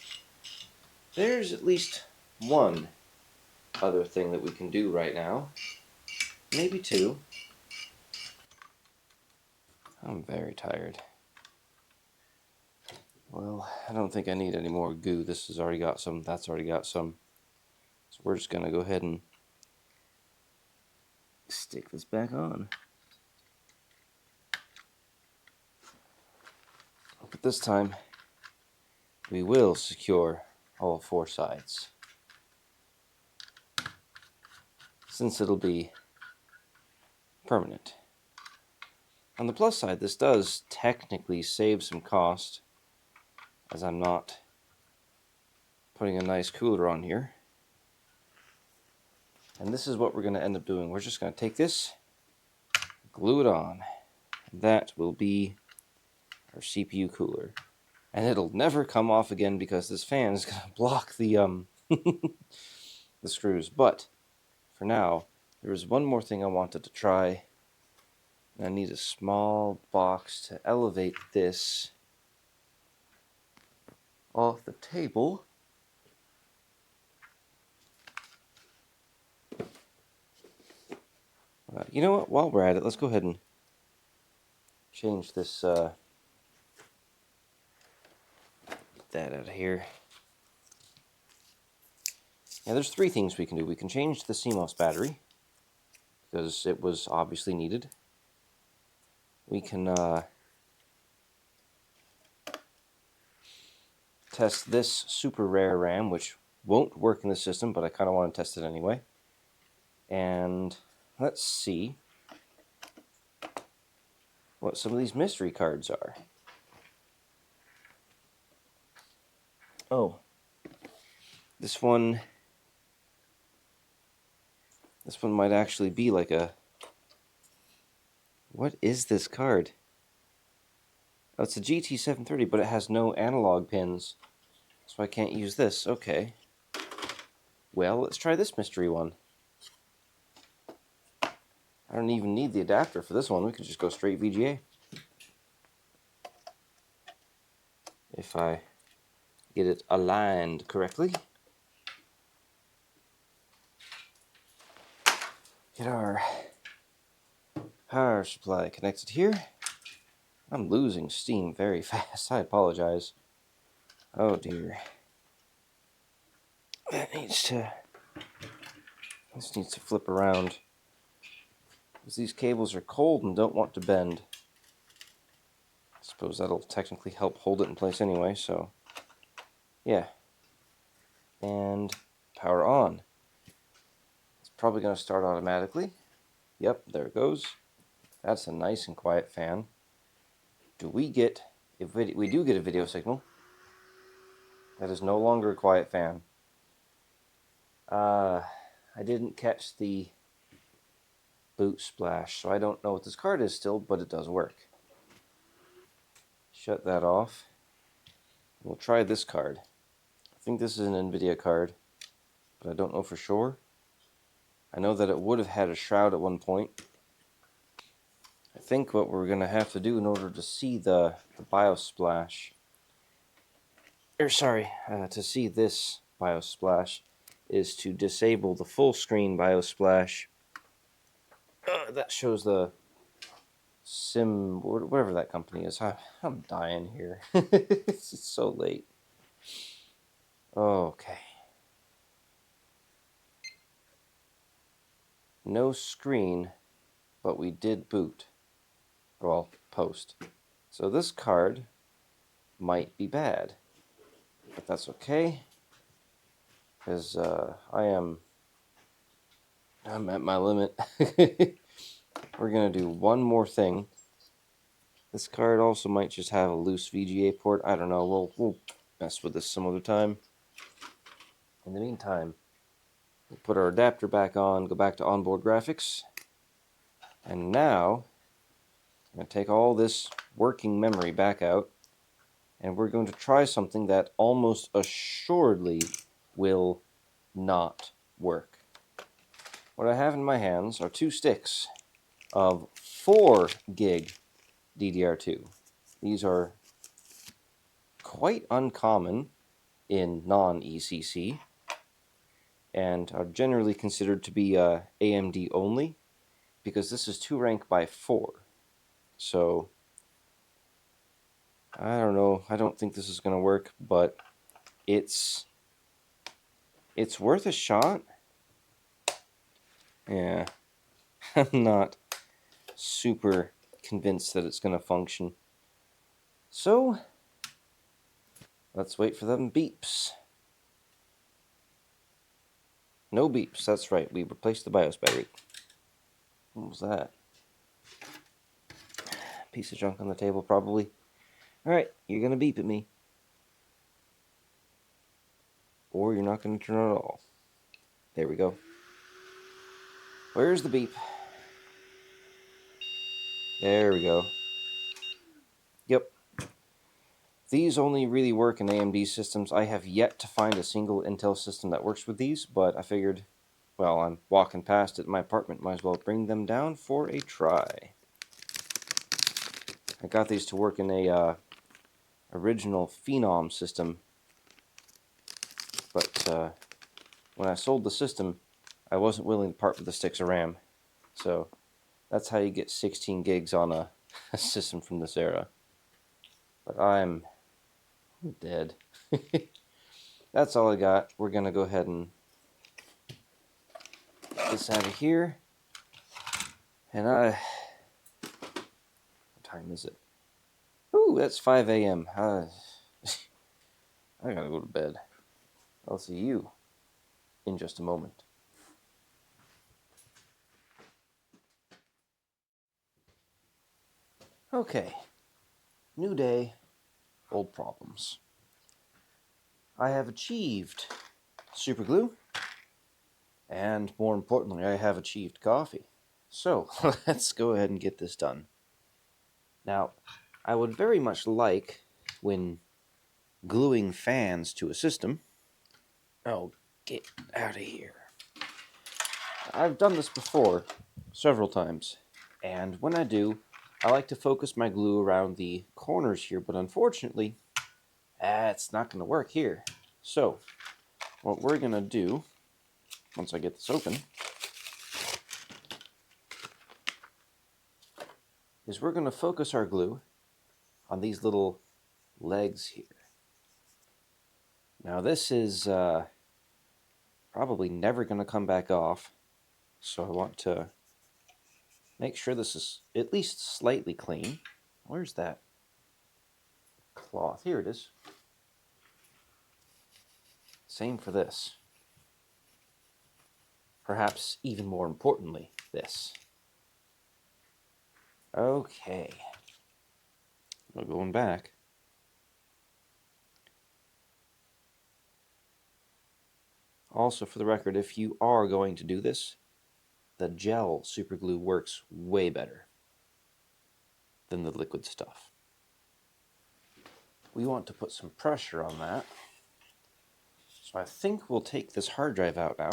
There's at least one other thing that we can do right now. Maybe two. I'm very tired. Well, I don't think I need any more goo. This has already got some, that's already got some. So we're just going to go ahead and stick this back on. But this time, we will secure all 4 sides, since it'll be permanent. On the plus side, this does technically save some cost, as I'm not putting a nice cooler on here. And this is what we're going to end up doing. We're just going to take this, glue it on. That will be our CPU cooler. And it'll never come off again because this fan is going to block the the screws. But for now, there is one more thing I wanted to try. I need a small box to elevate this off the table. You know what? While we're at it, let's go ahead and change this that out of here. Now, there's 3 things we can do. We can change the CMOS battery, because it was obviously needed. We can test this super rare RAM, which won't work in the system, but I kind of want to test it anyway. And let's see what some of these mystery cards are. Oh, this one might actually be like a... What is this card? Oh, it's a GT730, but it has no analog pins, so I can't use this. Okay. Well, let's try this mystery one. I don't even need the adapter for this one. We could just go straight VGA. If I get it aligned correctly. Get our power supply connected here. I'm losing steam very fast. I apologize. Oh dear. This needs to flip around. because these cables are cold and don't want to bend. I suppose that'll technically help hold it in place anyway, so yeah. And power on. It's probably going to start automatically. Yep, there it goes. That's a nice and quiet fan. Do we get a video? We do get a video signal. That is no longer a quiet fan. I didn't catch the boot splash, so I don't know what this card is still, but it does work. Shut that off. We'll try this card. I think this is an NVIDIA card, but I don't know for sure. I know that it would have had a shroud at one point. I think what we're going to have to do in order to see the BIOS splash, to see this BIOS splash, is to disable the full screen BIOS splash. That shows the sim, whatever that company is. I'm dying here. It's so late. Okay. No screen, but we did boot. Well, post. So this card might be bad, but that's okay, because I'm at my limit. We're gonna do one more thing. This card also might just have a loose VGA port. I don't know. We'll mess with this some other time. In the meantime, we'll put our adapter back on, go back to onboard graphics, and now I'm going to take all this working memory back out, and we're going to try something that almost assuredly will not work. What I have in my hands are two sticks of 4 gig DDR2. These are quite uncommon in non-ECC and are generally considered to be AMD only, because this is 2 rank by 4. So I don't know. I don't think this is going to work, but it's worth a shot. Yeah, I'm not super convinced that it's going to function. So let's wait for them beeps. No beeps, that's right. We replaced the BIOS battery. What was that? Piece of junk on the table, probably. Alright, you're going to beep at me. Or you're not going to turn it at all. There we go. Where's the beep? There we go. Yep. These only really work in AMD systems. I have yet to find a single Intel system that works with these, but I figured, well, I'm walking past it in my apartment, might as well bring them down for a try. I got these to work in a original Phenom system, but when I sold the system, I wasn't willing to part with the sticks of RAM. So that's how you get 16 gigs on a system from this era. But I'm dead. That's all I got. We're going to go ahead and get this out of here. And what time is it? Ooh, that's 5 a.m. I gotta go to bed. I'll see you in just a moment. Okay. New day, old problems. I have achieved super glue, and more importantly, I have achieved coffee. So, let's go ahead and get this done. Now, I would very much like, when gluing fans to a system... Oh, get out of here. I've done this before, several times, and when I do, I like to focus my glue around the corners here, but unfortunately, it's not going to work here. So, what we're going to do, once I get this open, is we're going to focus our glue on these little legs here. Now this is probably never going to come back off, so I want to Make sure this is at least slightly clean. Where's that cloth? Here it is. Same for this. Perhaps even more importantly, this. Okay. We're going back. Also, for the record, if you are going to do this, the gel super glue works way better than the liquid stuff. We want to put some pressure on that. So I think we'll take this hard drive out now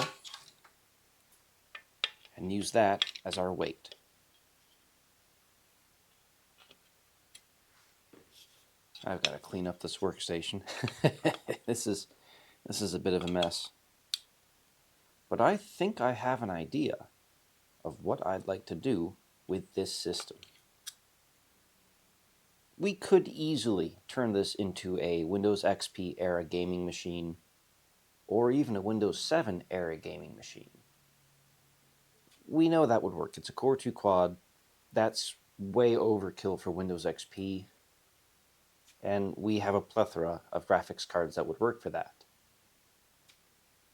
and use that as our weight. I've got to clean up this workstation. This is a bit of a mess. But I think I have an idea of what I'd like to do with this system. We could easily turn this into a Windows XP era gaming machine, or even a Windows 7 era gaming machine. We know that would work. It's a Core 2 quad. That's way overkill for Windows XP. And we have a plethora of graphics cards that would work for that.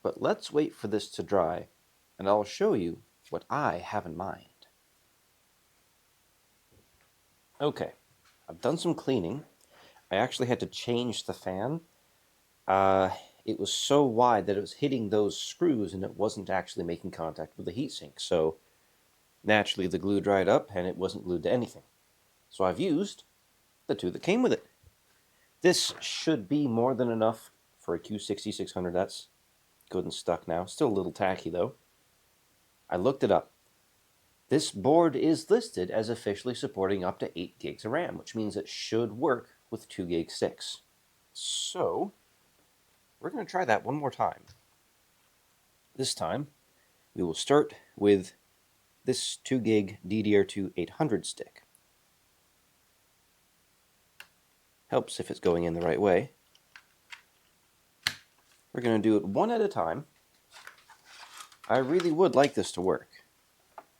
But let's wait for this to dry, and I'll show you what I have in mind. Okay, I've done some cleaning. I actually had to change the fan. It was so wide that it was hitting those screws and it wasn't actually making contact with the heatsink. So naturally the glue dried up and it wasn't glued to anything. So I've used the two that came with it. This should be more than enough for a Q6600. That's good and stuck now. Still a little tacky though. I looked it up. This board is listed as officially supporting up to 8 gigs of RAM, which means it should work with 2 gig sticks. So we're going to try that one more time. This time, we will start with this 2 gig DDR2 800 stick. Helps if it's going in the right way. We're going to do it one at a time. I really would like this to work,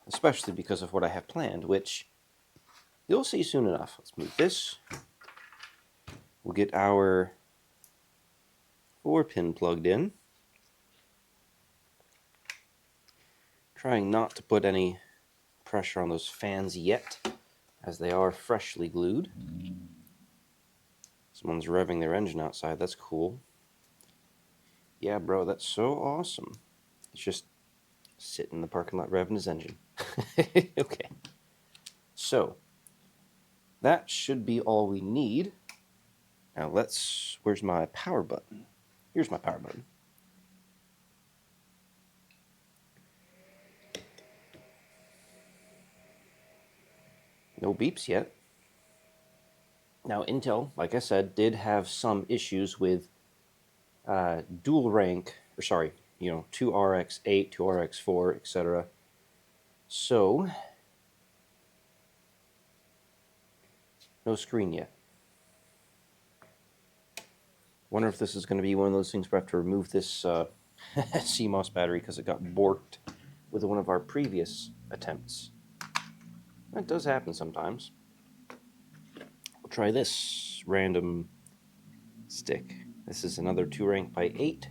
especially because of what I have planned, which you'll see soon enough. Let's move this. We'll get our 4-pin plugged in. Trying not to put any pressure on those fans yet, as they are freshly glued. Someone's revving their engine outside. That's cool. Yeah, bro, that's so awesome. He's just sitting in the parking lot revving his engine. Okay. So, that should be all we need. Now where's my power button? Here's my power button. No beeps yet. Now Intel, like I said, did have some issues with dual rank, or sorry, 2RX8, 2RX4, etc. So, no screen yet. Wonder if this is going to be one of those things where I have to remove this CMOS battery because it got borked with one of our previous attempts. That does happen sometimes. We'll try this random stick. This is another 2 rank by 8.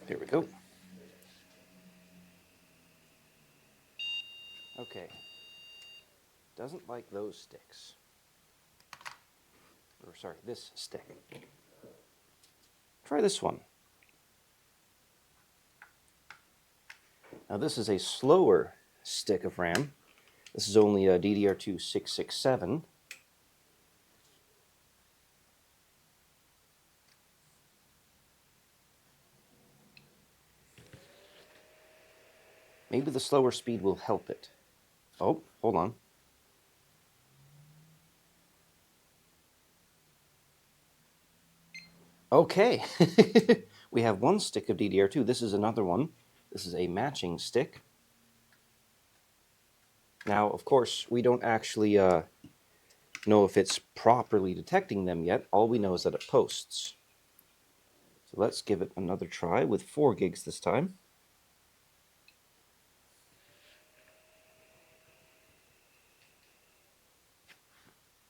There we go. Okay. Doesn't like those sticks. Or sorry, this stick. Try this one. Now this is a slower stick of RAM. This is only a DDR2 667. Maybe the slower speed will help it. Oh, hold on. Okay. We have one stick of DDR2. This is another one. This is a matching stick. Now, of course, we don't actually know if it's properly detecting them yet. All we know is that it posts. So let's give it another try with 4 gigs this time.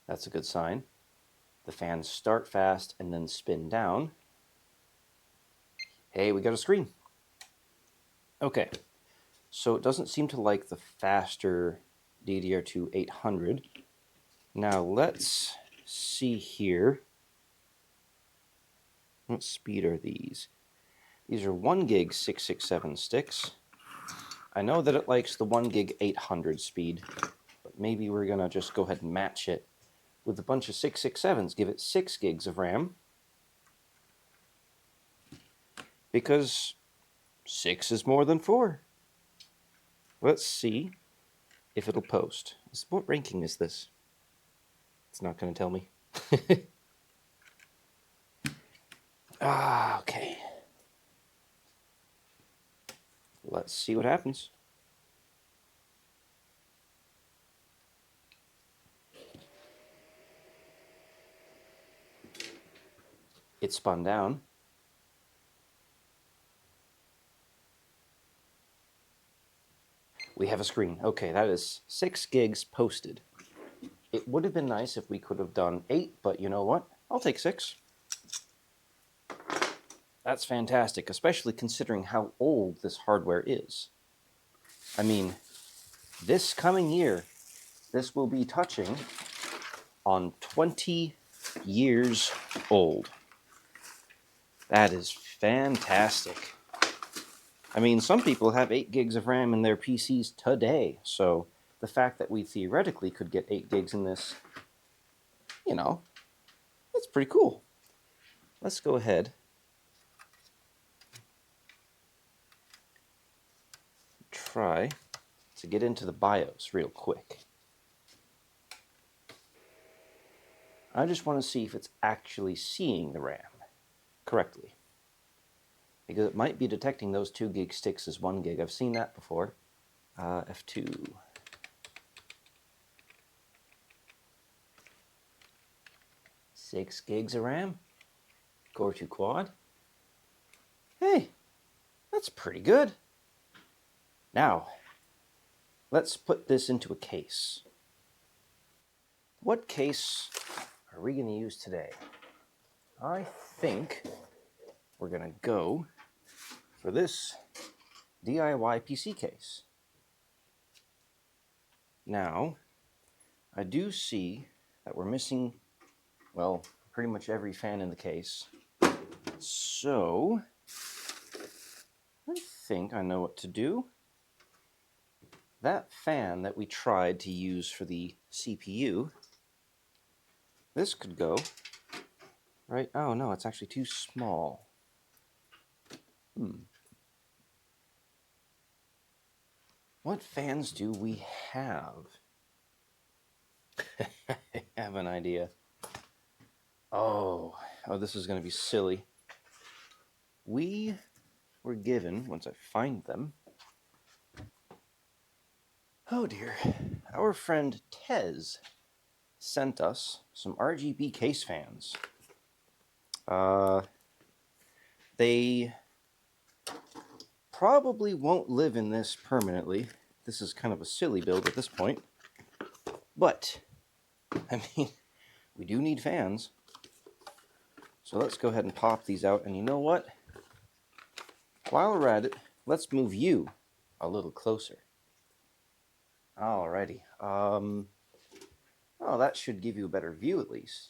That's a good sign. The fans start fast and then spin down. Hey, we got a screen. Okay, so it doesn't seem to like the faster DDR2 800. Now let's see here. What speed are these? These are 1 gig 667 sticks. I know that it likes the 1 gig 800 speed, but maybe we're gonna just go ahead and match it with a bunch of 667s. Give it 6 gigs of RAM, because 6 is more than 4. Let's see if it'll post. What ranking is this? It's not going to tell me. Okay. Let's see what happens. It spun down. We have a screen. Okay, that is 6 gigs posted. It would have been nice if we could have done 8, but you know what? I'll take 6. That's fantastic, especially considering how old this hardware is. I mean, this coming year, this will be touching on 20 years old. That is fantastic. I mean, some people have 8 gigs of RAM in their PCs today, so the fact that we theoretically could get 8 gigs in this, you know, that's pretty cool. Let's go ahead. Try to get into the BIOS real quick. I just want to see if it's actually seeing the RAM correctly, because it might be detecting those 2 gig sticks as 1 gig. I've seen that before. F2. Six gigs of RAM. Core 2 quad. Hey, that's pretty good. Now, let's put this into a case. What case are we going to use today? I think we're going to go for this DIY PC case. Now, I do see that we're missing, well, pretty much every fan in the case. So, I think I know what to do. That fan that we tried to use for the CPU, this could go right. Oh no, it's actually too small. What fans do we have? I have an idea. Oh, this is going to be silly. We were given, once I find them, oh dear, our friend Tez sent us some RGB case fans. They probably won't live in this permanently. This is kind of a silly build at this point. But, I mean, we do need fans. So let's go ahead and pop these out. And you know what? While we're at it, let's move you a little closer. Alrighty. Oh, that should give you a better view at least.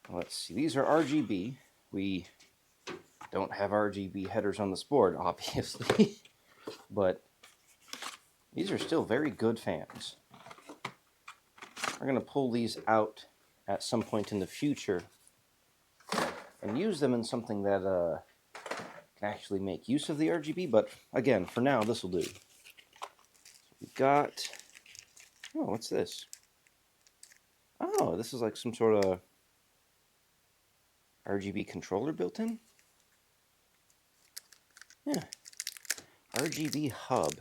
Let's see. These are RGB. We don't have RGB headers on this board, obviously. But these are still very good fans. We're going to pull these out at some point in the future and use them in something that can actually make use of the RGB. But again, for now, this will do. We've got, oh, what's this? Oh, this is like some sort of RGB controller built in? Yeah. RGB hub.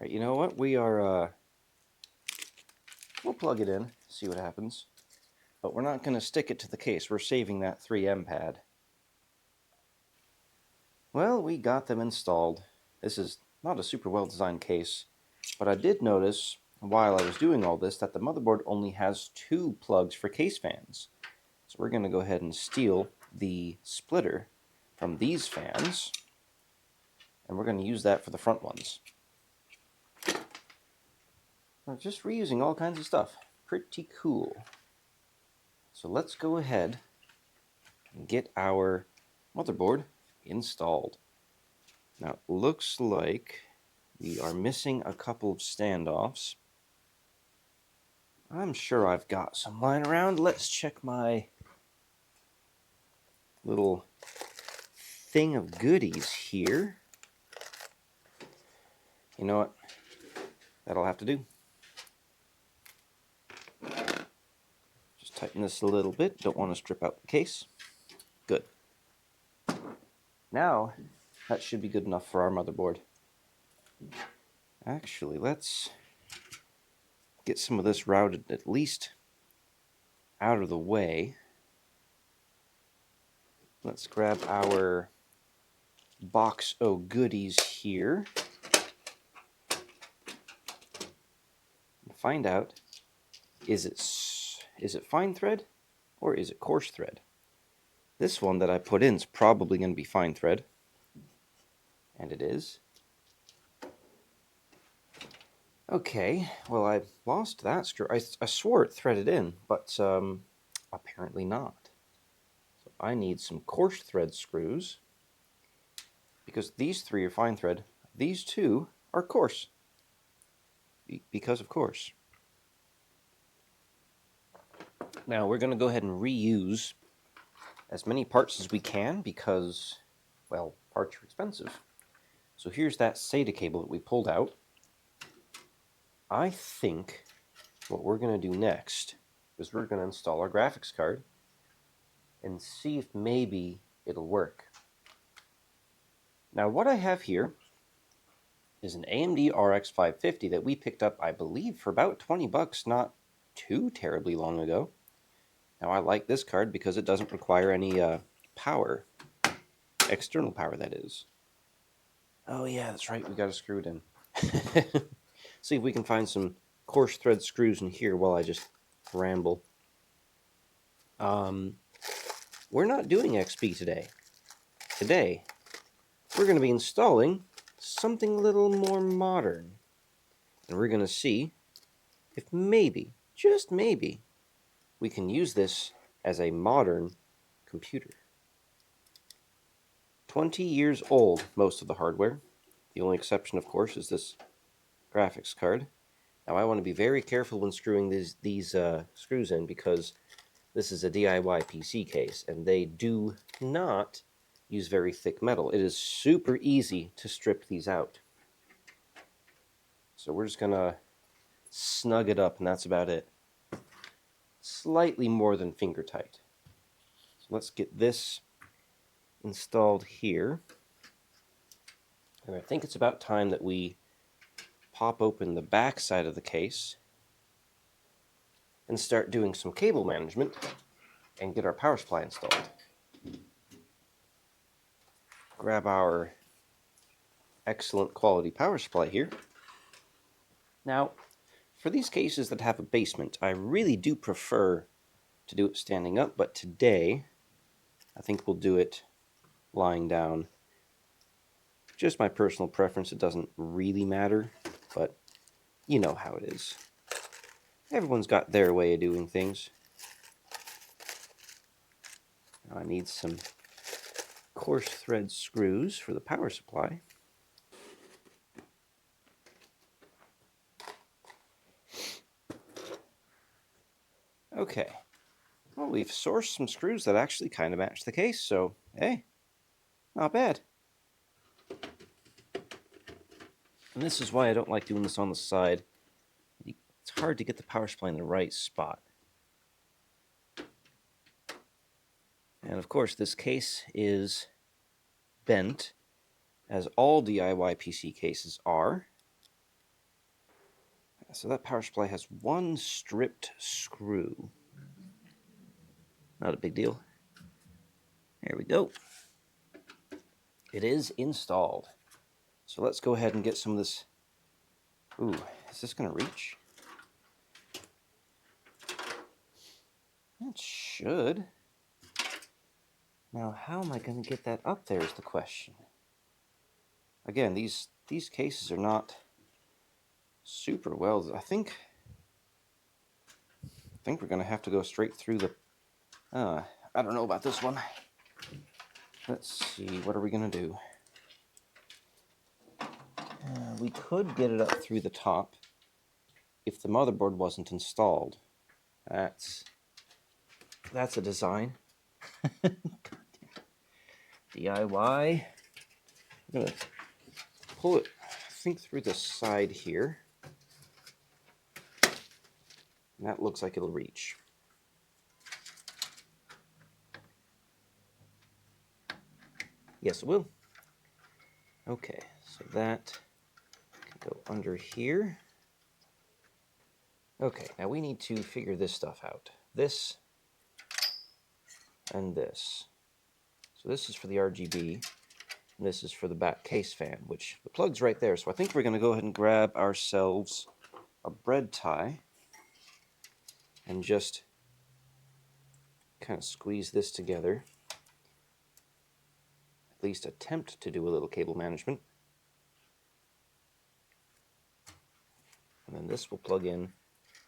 Alright, you know what? We'll plug it in, see what happens. But we're not going to stick it to the case. We're saving that 3M pad. Well, we got them installed. This is not a super well designed case, but I did notice while I was doing all this that the motherboard only has 2 plugs for case fans. So we're going to go ahead and steal the splitter from these fans, and we're going to use that for the front ones. We're just reusing all kinds of stuff. Pretty cool. So let's go ahead and get our motherboard installed. Now it looks like we are missing a couple of standoffs. I'm sure I've got some lying around. Let's check my little thing of goodies here. You know what? That'll have to do. Just tighten this a little bit. Don't want to strip out the case. Good. Now, that should be good enough for our motherboard. Actually, let's get some of this routed at least out of the way. Let's grab our box of goodies here and find out, is it fine thread or is it coarse thread? This one that I put in is probably going to be fine thread, and it is. Okay, well, I lost that screw. I swore it threaded in, but apparently not. So I need some coarse thread screws, because these 3 are fine thread. These 2 are coarse, because of course. Now we're going to go ahead and reuse as many parts as we can, because, well, parts are expensive. So here's that SATA cable that we pulled out. I think what we're going to do next is we're going to install our graphics card and see if maybe it'll work. Now what I have here is an AMD RX 550 that we picked up, I believe, for about 20 bucks not too terribly long ago. Now I like this card because it doesn't require any power, external power that is. Oh yeah, that's right, we got to screw it in. See if we can find some coarse thread screws in here while I just ramble. We're not doing XP today. Today, we're going to be installing something a little more modern. And we're going to see if maybe, just maybe, we can use this as a modern computer. 20 years old, most of the hardware. The only exception, of course, is this graphics card. Now I want to be very careful when screwing these screws in, because this is a DIY PC case and they do not use very thick metal. It is super easy to strip these out. So we're just going to snug it up, and that's about it. Slightly more than finger tight. So let's get this installed here. And I think it's about time that we pop open the back side of the case and start doing some cable management and get our power supply installed. Grab our excellent quality power supply here. Now, for these cases that have a basement, I really do prefer to do it standing up, but today I think we'll do it lying down. Just my personal preference, it doesn't really matter, but you know how it is. Everyone's got their way of doing things. Now I need some coarse thread screws for the power supply. Okay, well, we've sourced some screws that actually kind of match the case, so hey, not bad. And this is why I don't like doing this on the side. It's hard to get the power supply in the right spot. And of course, this case is bent, as all DIY PC cases are. So that power supply has one stripped screw. Not a big deal. There we go. It is installed. So let's go ahead and get some of this. Ooh, is this going to reach? It should. Now, how am I going to get that up there is the question. Again, these cases are not super well. I think we're going to have to go straight through the... I don't know about this one. Let's see, what are we going to do? We could get it up through the top if the motherboard wasn't installed. That's a design. DIY. I'm going to pull it, I think, through the side here. And that looks like it'll reach. Yes, it will. Okay, so that can go under here. Okay, now we need to figure this stuff out. This and this. So this is for the RGB, and this is for the back case fan, which the plug's right there. So I think we're going to go ahead and grab ourselves a bread tie and just kind of squeeze this together. At least attempt to do a little cable management. And then this will plug in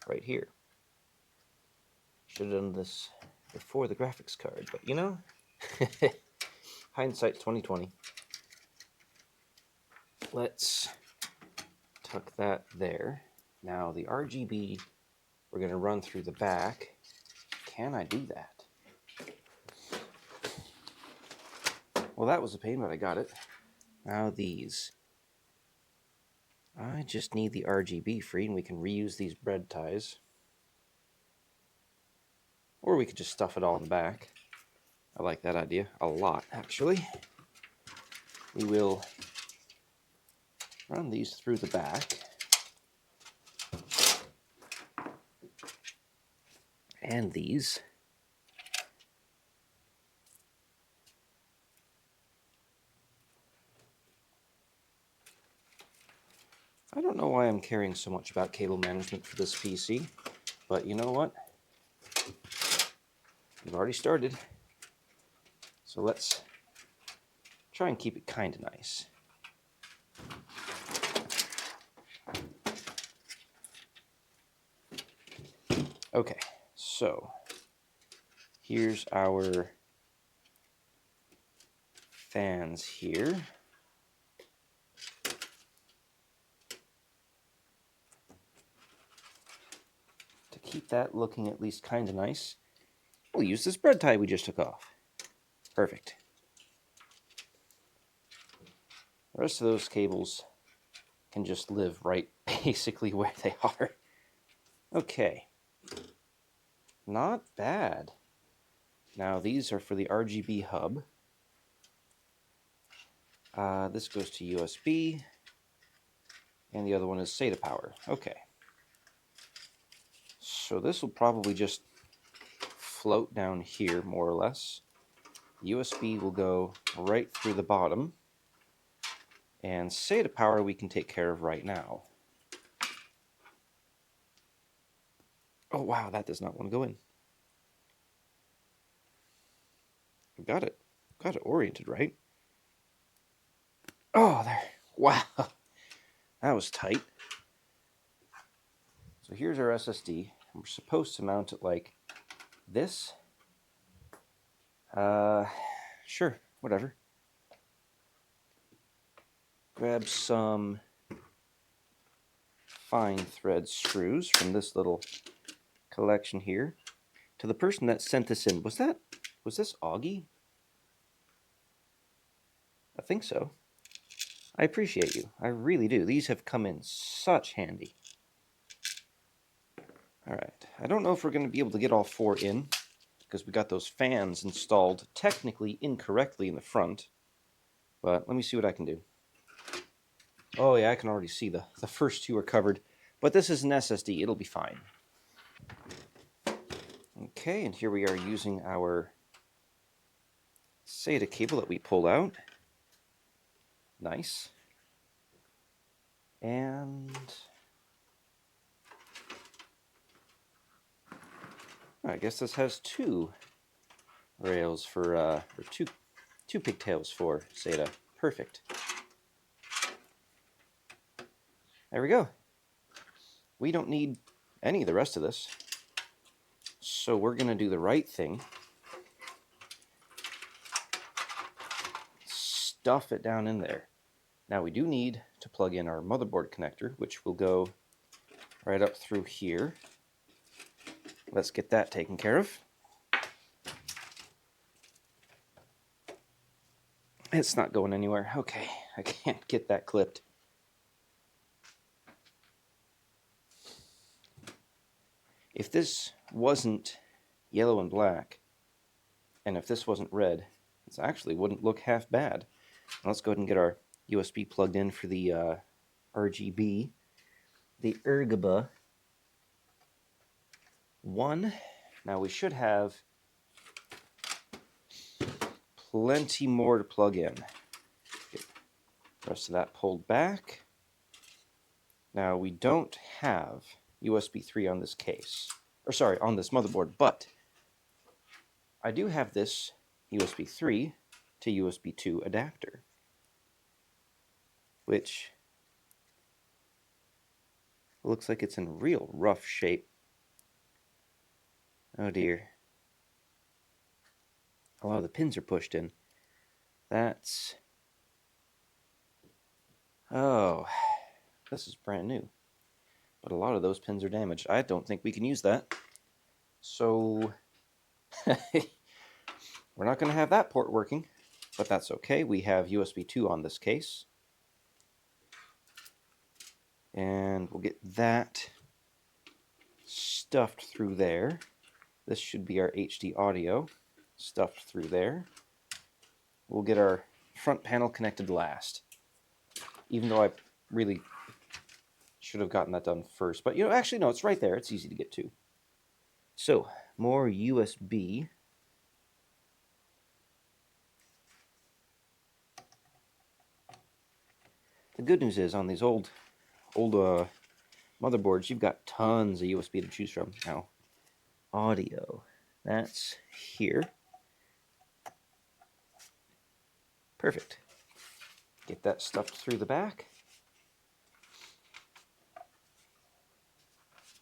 right here. Should have done this before the graphics card, but you know, hindsight's 20/20. Let's tuck that there. Now the RGB we're going to run through the back. Can I do that? Well, that was a pain, but I got it. Now these. I just need the RGB free, and we can reuse these bread ties. Or we could just stuff it all in the back. I like that idea a lot, actually. We will run these through the back. And these. I don't know why I'm caring so much about cable management for this PC, but you know what? We've already started. So let's try and keep it kind of nice. Okay, so here's our fans here. To keep that looking at least kind of nice, we'll use this bread tie we just took off. Perfect. The rest of those cables can just live right basically where they are. Okay. Not bad. Now these are for the RGB hub. This goes to USB, and the other one is SATA power. Okay. So this will probably just float down here, more or less. USB will go right through the bottom, and SATA power we can take care of right now. Oh wow, that does not want to go in. I've got it oriented right. Oh, there. Wow, that was tight. So here's our SSD. We're supposed to mount it like this. Sure, whatever. Grab some fine thread screws from this little collection here. To the person that sent this in, was this Augie? I think so. I appreciate you. I really do. These have come in such handy. Alright, I don't know if we're going to be able to get all four in, because we got those fans installed technically incorrectly in the front. But let me see what I can do. Oh yeah, I can already see the first two are covered. But this is an SSD. It'll be fine. Okay, and here we are using our SATA cable that we pulled out. Nice. And I guess this has two rails for, or two pigtails for SATA. Perfect. There we go. We don't need any of the rest of this. So we're going to do the right thing. Stuff it down in there. Now we do need to plug in our motherboard connector, which will go right up through here. Let's get that taken care of. It's not going anywhere. Okay, I can't get that clipped. If this wasn't yellow and black, and if this wasn't red, this actually wouldn't look half bad. Let's go ahead and get our USB plugged in for the RGB, the RGB 1. Now we should have plenty more to plug in. Get the rest of that pulled back. Now we don't have USB 3 on this case, or sorry, on this motherboard, but I do have this USB 3 to USB 2 adapter, which looks like it's in real rough shape. Oh dear. A lot of the pins are pushed in. That's... Oh, this is brand new. But a lot of those pins are damaged. I don't think we can use that. So, we're not going to have that port working, but that's okay. We have USB 2 on this case. And we'll get that stuffed through there. This should be our HD audio stuffed through there. We'll get our front panel connected last. Even though I really should have gotten that done first. But, you know, actually, no, it's right there. It's easy to get to. So, more USB. The good news is, on these old motherboards, you've got tons of USB to choose from. Now, audio. That's here. Perfect. Get that stuffed through the back.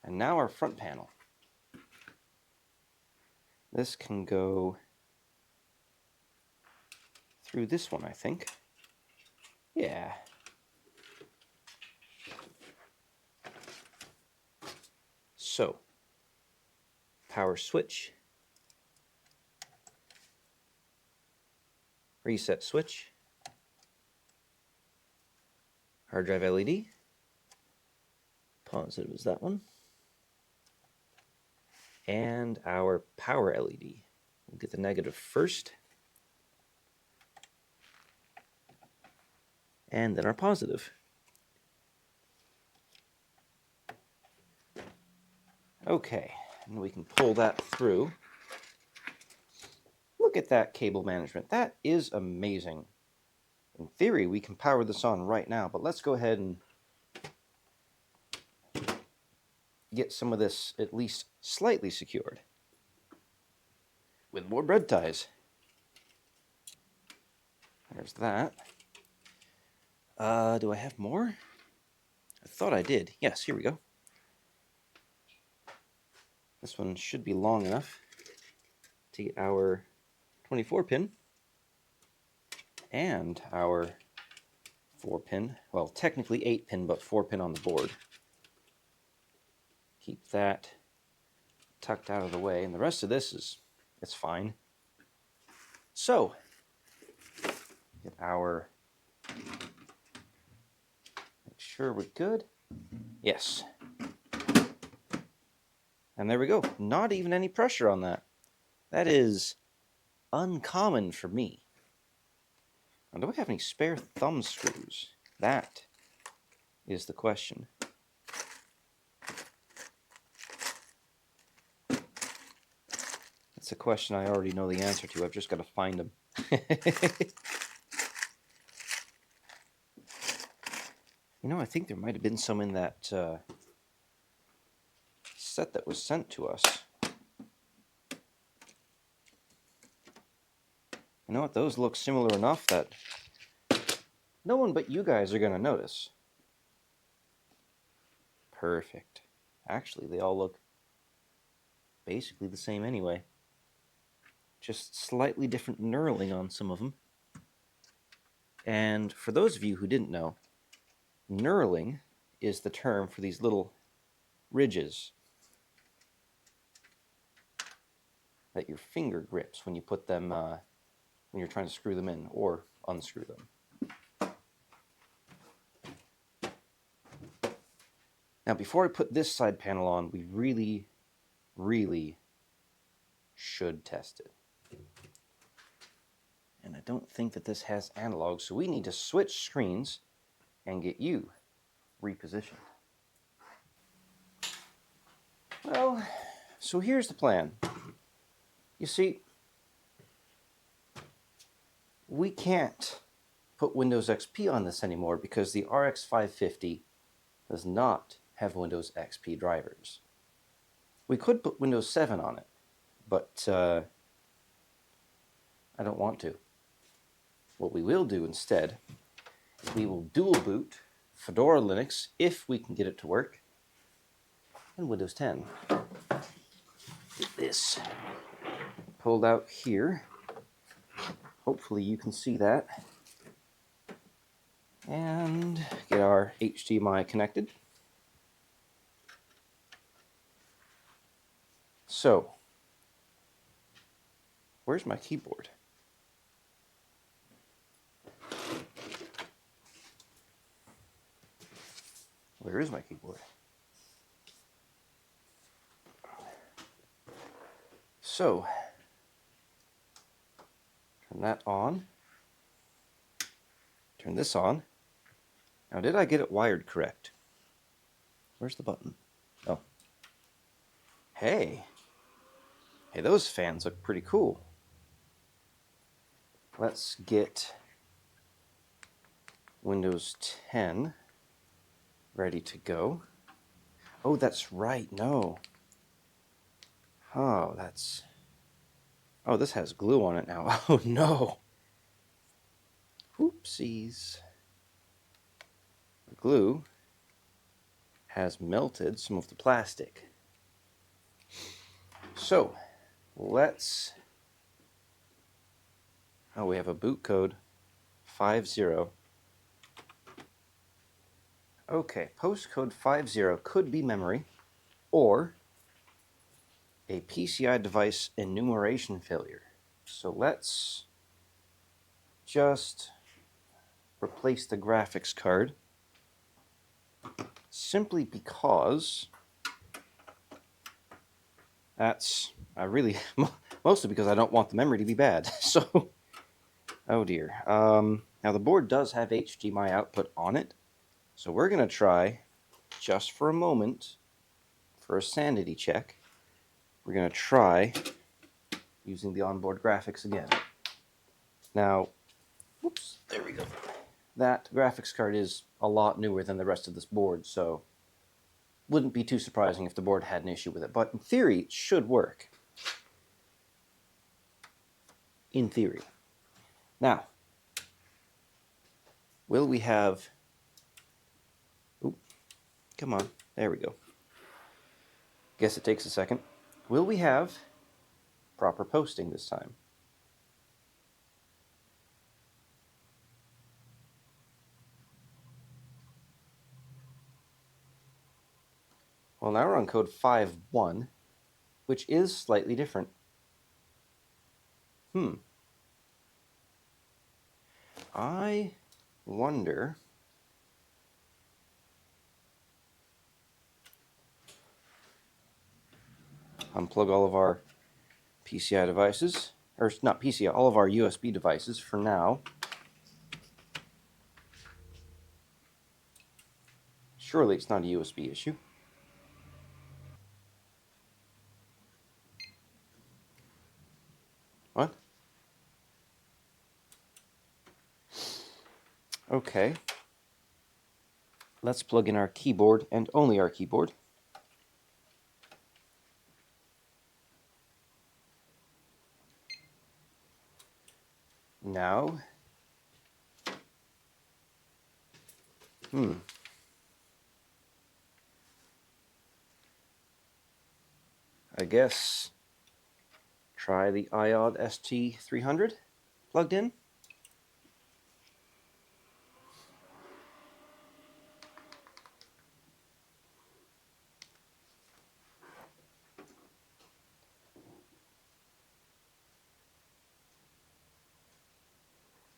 And now our front panel. This can go through this one, I think. Yeah. So, power switch. Reset switch. Hard drive LED. Positive is that one. And our power LED. We'll get the negative first. And then our positive. Okay, and we can pull that through. Look at that cable management. That is amazing. In theory, we can power this on right now, but let's go ahead and get some of this at least slightly secured with more bread ties. There's that. Do I have more? I thought I did. Yes, here we go. This one should be long enough to get our 24 pin and our 4 pin. Well, technically 8 pin, but 4 pin on the board. Keep that tucked out of the way, and the rest of this it's fine. So, get our, make sure we're good. Yes. And there we go. Not even any pressure on that. That is uncommon for me. Now, do I have any spare thumb screws? That is the question. It's a question I already know the answer to. I've just got to find them. You know, I think there might have been some in that set that was sent to us. You know what? Those look similar enough that no one but you guys are going to notice. Perfect. Actually, they all look basically the same anyway. Just slightly different knurling on some of them. And for those of you who didn't know, knurling is the term for these little ridges that your finger grips when you put them, when you're trying to screw them in or unscrew them. Now, before I put this side panel on, we really, really should test it. And I don't think that this has analog, so we need to switch screens and get you repositioned. Well, so here's the plan. You see, we can't put Windows XP on this anymore because the RX 550 does not have Windows XP drivers. We could put Windows 7 on it, but I don't want to. What we will do instead is we will dual boot Fedora Linux, if we can get it to work, and Windows 10. Get this pulled out here. Hopefully you can see that. And get our HDMI connected. So, where's my keyboard? Where is my keyboard? So, turn that on. Turn this on. Now, did I get it wired correct? Where's the button? Oh. Hey. Hey, those fans look pretty cool. Let's get Windows 10 ready to go. Oh, that's right. No. Oh, that's... Oh, this has glue on it now. Oh, no. Oopsies. The glue has melted some of the plastic. So, let's... Oh, we have a boot code 50. Okay, postcode 50 could be memory, or a PCI device enumeration failure. So let's just replace the graphics card, simply because that's, mostly because I don't want the memory to be bad. So, oh dear. Now the board does have HDMI output on it, so we're going to try, just for a moment, for a sanity check, we're going to try using the onboard graphics again. Now, whoops, there we go. That graphics card is a lot newer than the rest of this board, so wouldn't be too surprising if the board had an issue with it. But in theory, it should work. In theory. Now, will we have... Oop, come on. There we go. Guess it takes a second. Will we have proper posting this time? Well, now we're on code 5.1, which is slightly different. I wonder... Unplug all of our PCI devices, or not PCI, all of our USB devices for now. Surely it's not a USB issue. Okay. Let's plug in our keyboard and only our keyboard. Now, I guess try the iOD ST300 plugged in.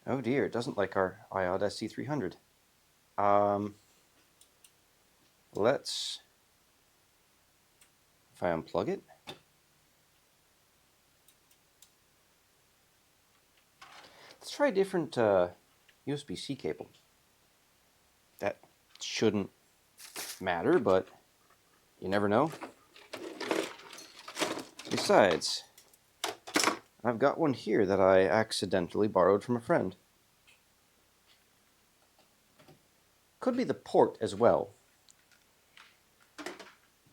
Oh dear, it doesn't like our iOD ST300. Let's, if I unplug it, let's try a different USB-C cable. That shouldn't matter, but you never know. Besides, I've got one here that I accidentally borrowed from a friend. Could be the port as well.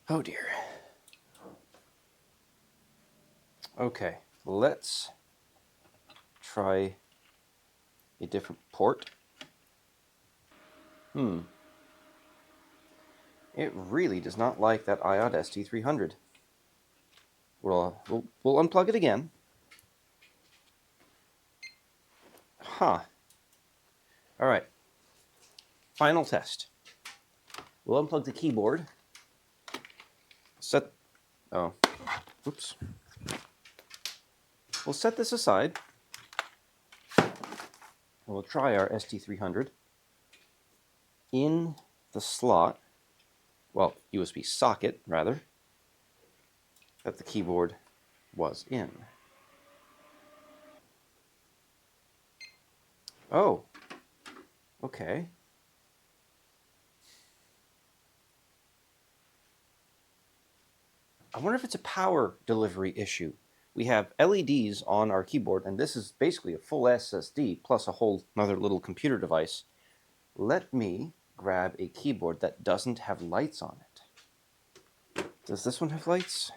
Oh dear. Okay, let's try a different port. It really does not like that iOD ST300. We'll unplug it again. Huh. Alright. Final test. We'll unplug the keyboard. Oops. We'll set this aside. And we'll try our ST300 in the slot, well, USB socket, rather, that the keyboard was in. Oh, okay. I wonder if it's a power delivery issue. We have LEDs on our keyboard, and this is basically a full SSD plus a whole another little computer device. Let me grab a keyboard that doesn't have lights on it. Does this one have lights?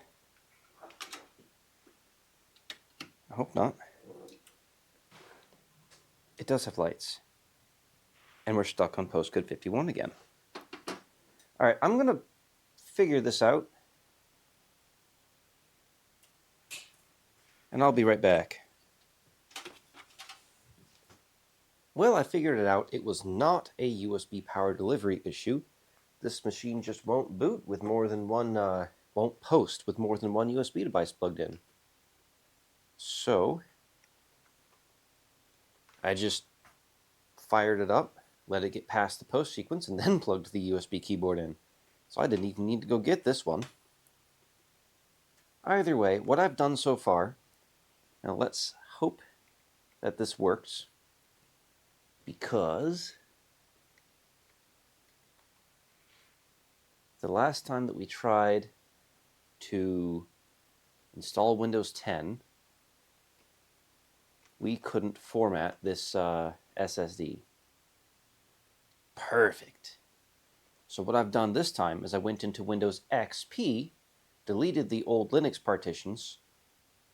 I hope not. It does have lights. And we're stuck on postcode 51 again. Alright, I'm going to figure this out. And I'll be right back. Well, I figured it out. It was not a USB power delivery issue. This machine just won't boot with more than one, won't post with more than one USB device plugged in. So, I just fired it up, let it get past the post sequence, and then plugged the USB keyboard in. So I didn't even need to go get this one. Either way, what I've done so far, now let's hope that this works, because the last time that we tried to install Windows 10, we couldn't format this SSD. Perfect. So what I've done this time is I went into Windows XP, deleted the old Linux partitions,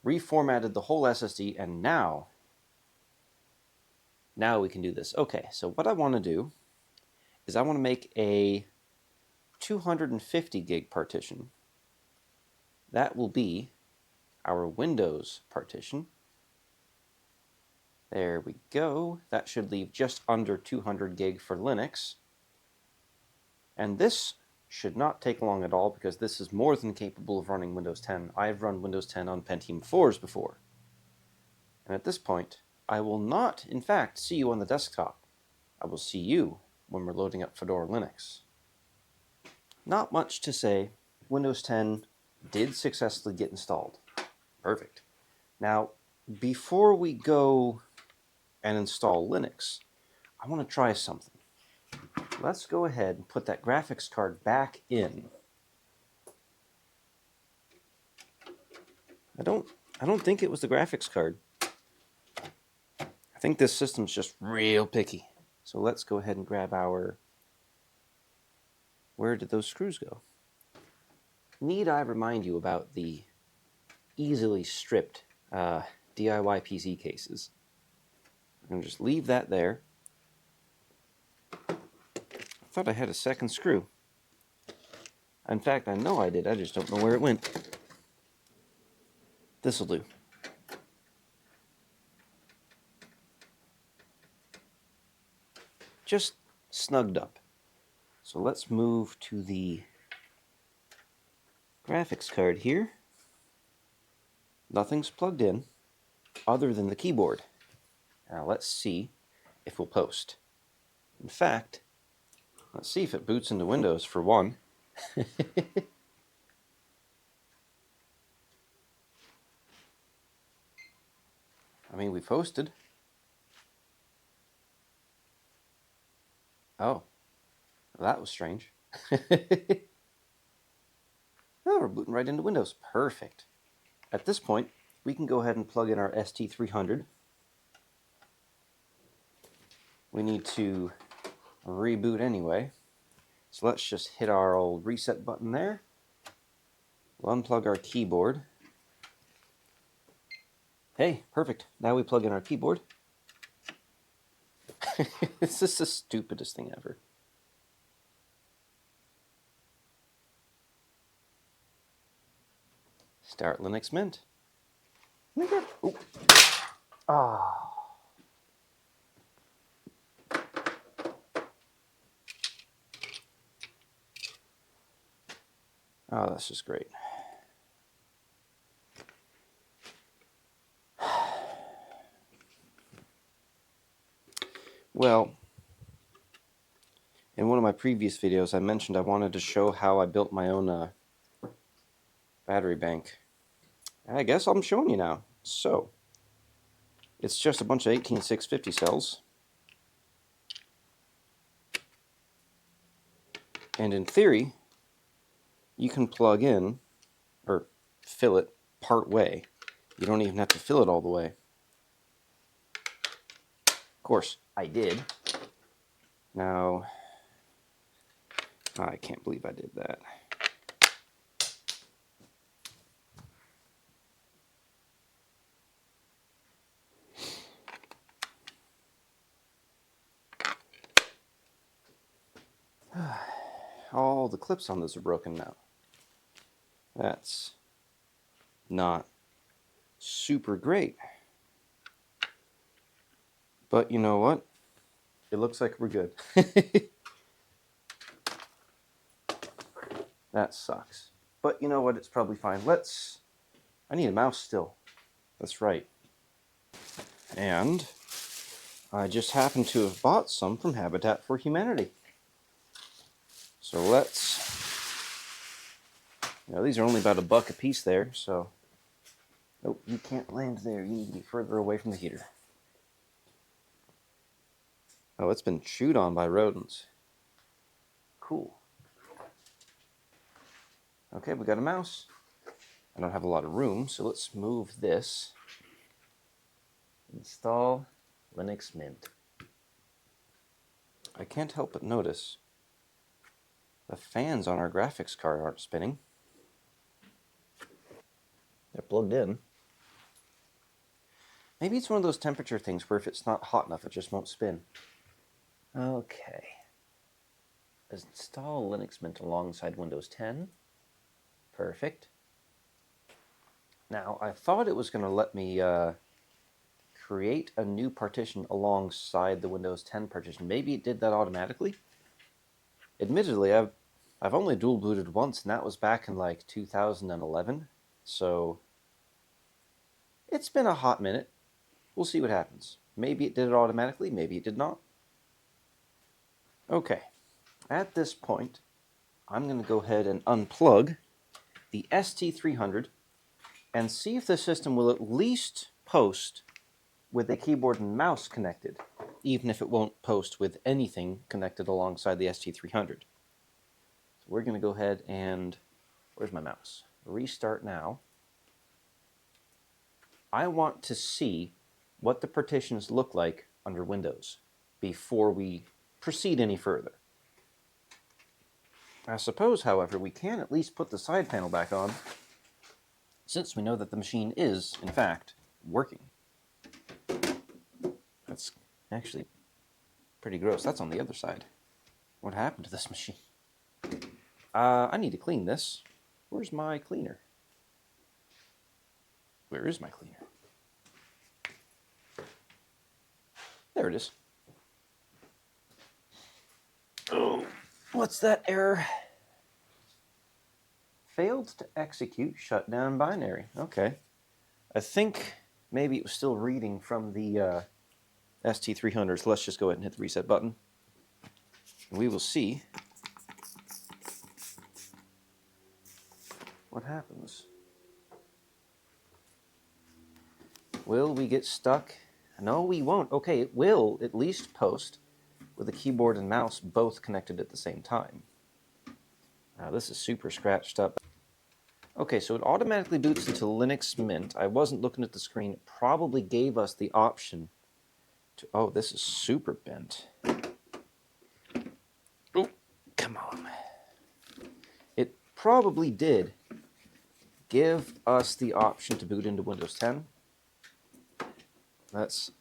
reformatted the whole SSD, and now we can do this. Okay, so what I want to do is I want to make a 250 gig partition. That will be our Windows partition. There we go. That should leave just under 200 gig for Linux. And this should not take long at all, because this is more than capable of running Windows 10. I've run Windows 10 on Pentium 4s before. And at this point, I will not, in fact, see you on the desktop. I will see you when we're loading up Fedora Linux. Not much to say. Windows 10 did successfully get installed. Perfect. Now, before we go and install Linux, I want to try something. Let's go ahead and put that graphics card back in. I don't think it was the graphics card. I think this system's just real picky. So let's go ahead and grab our... Where did those screws go? Need I remind you about the easily stripped DIY PC cases? I'm going to just leave that there. I thought I had a second screw. In fact, I know I did. I just don't know where it went. This'll do. Just snugged up. So let's move to the graphics card here. Nothing's plugged in other than the keyboard. Now let's see if we'll post. In fact, let's see if it boots into Windows for one. I mean, we posted. Oh, that was strange. Oh, we're booting right into Windows. Perfect. At this point, we can go ahead and plug in our ST300. We need to reboot anyway. So let's just hit our old reset button there. We'll unplug our keyboard. Hey, perfect. Now we plug in our keyboard. This is the stupidest thing ever. Start Linux Mint. Oh. Ah. Oh, that's just great. Well, in one of my previous videos, I mentioned I wanted to show how I built my own battery bank. I guess I'm showing you now. So, it's just a bunch of 18650 cells. And in theory, you can plug in, or fill it part way. You don't even have to fill it all the way. Of course, I did. Now, I can't believe I did that. All the clips on this are broken now. That's not super great. But you know what? It looks like we're good. That sucks. But you know what? It's probably fine. I need a mouse still. That's right. And I just happen to have bought some from Habitat for Humanity. So these are only about $1 a piece there, so... Nope, you can't land there. You need to be further away from the heater. Oh, it's been chewed on by rodents. Cool. Okay, we got a mouse. I don't have a lot of room, so let's move this. Install Linux Mint. I can't help but notice the fans on our graphics card aren't spinning. They're plugged in. Maybe it's one of those temperature things where if it's not hot enough, it just won't spin. Okay. Install Linux Mint alongside Windows 10. Perfect. Now, I thought it was going to let me create a new partition alongside the Windows 10 partition. Maybe it did that automatically. Admittedly, I've only dual booted once, and that was back in like 2011. So it's been a hot minute. We'll see what happens. Maybe it did it automatically, maybe it did not. Okay, at this point, I'm going to go ahead and unplug the ST300 and see if the system will at least post with a keyboard and mouse connected, even if it won't post with anything connected alongside the ST300. So we're going to go ahead and, where's my mouse? Restart now. I want to see what the partitions look like under Windows. before we proceed any further. I suppose, however, we can at least put the side panel back on, since we know that the machine is, in fact, working. That's actually pretty gross. That's on the other side. What happened to this machine? I need to clean this. Where's my cleaner? Where is my cleaner? There it is. Oh, what's that error? Failed to execute shutdown binary. Okay. I think maybe it was still reading from the ST300, so let's just go ahead and hit the reset button. We will see what happens. Will we get stuck? No, we won't. Okay, it will at least post with the keyboard and mouse both connected at the same time. This is super scratched up. Okay, so it automatically boots into Linux Mint. I wasn't looking at the screen. It probably gave us the option to... Oh, this is super bent. Oh, come on. It probably did give us the option to boot into Windows 10. That's...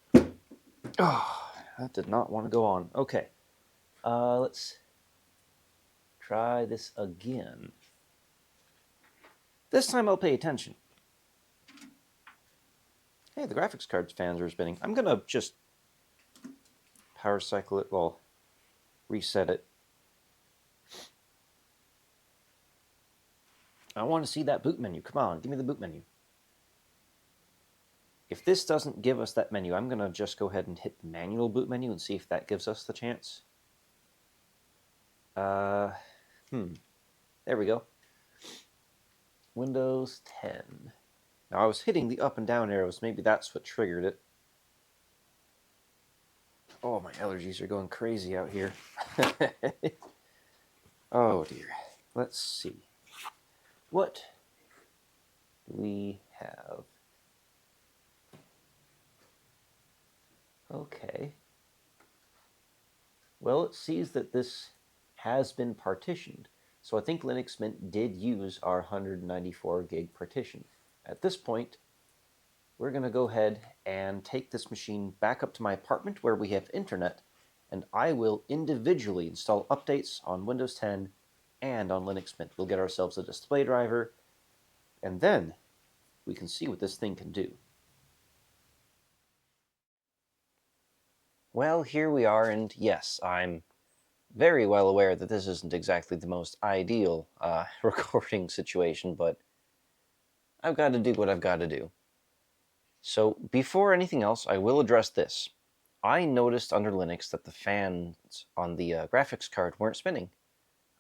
Oh, that did not want to go on. Okay. Let's try this again. This time I'll pay attention. Hey, the graphics card fans are spinning. I'm going to just power cycle it, well, reset it. I want to see that boot menu. Come on, give me the boot menu. If this doesn't give us that menu, I'm going to just go ahead and hit the manual boot menu and see if that gives us the chance. There we go. Windows 10. Now I was hitting the up and down arrows. Maybe that's what triggered it. Oh, my allergies are going crazy out here. Oh dear. Let's see. What do we have? Okay. Well, it sees that this has been partitioned. So I think Linux Mint did use our 194 gig partition. At this point, we're going to go ahead and take this machine back up to my apartment where we have internet, and I will individually install updates on Windows 10 and on Linux Mint. We'll get ourselves a display driver, and then we can see what this thing can do. Well, here we are, and yes, I'm very well aware that this isn't exactly the most ideal recording situation, but I've got to do what I've got to do. So before anything else, I will address this. I noticed under Linux that the fans on the graphics card weren't spinning.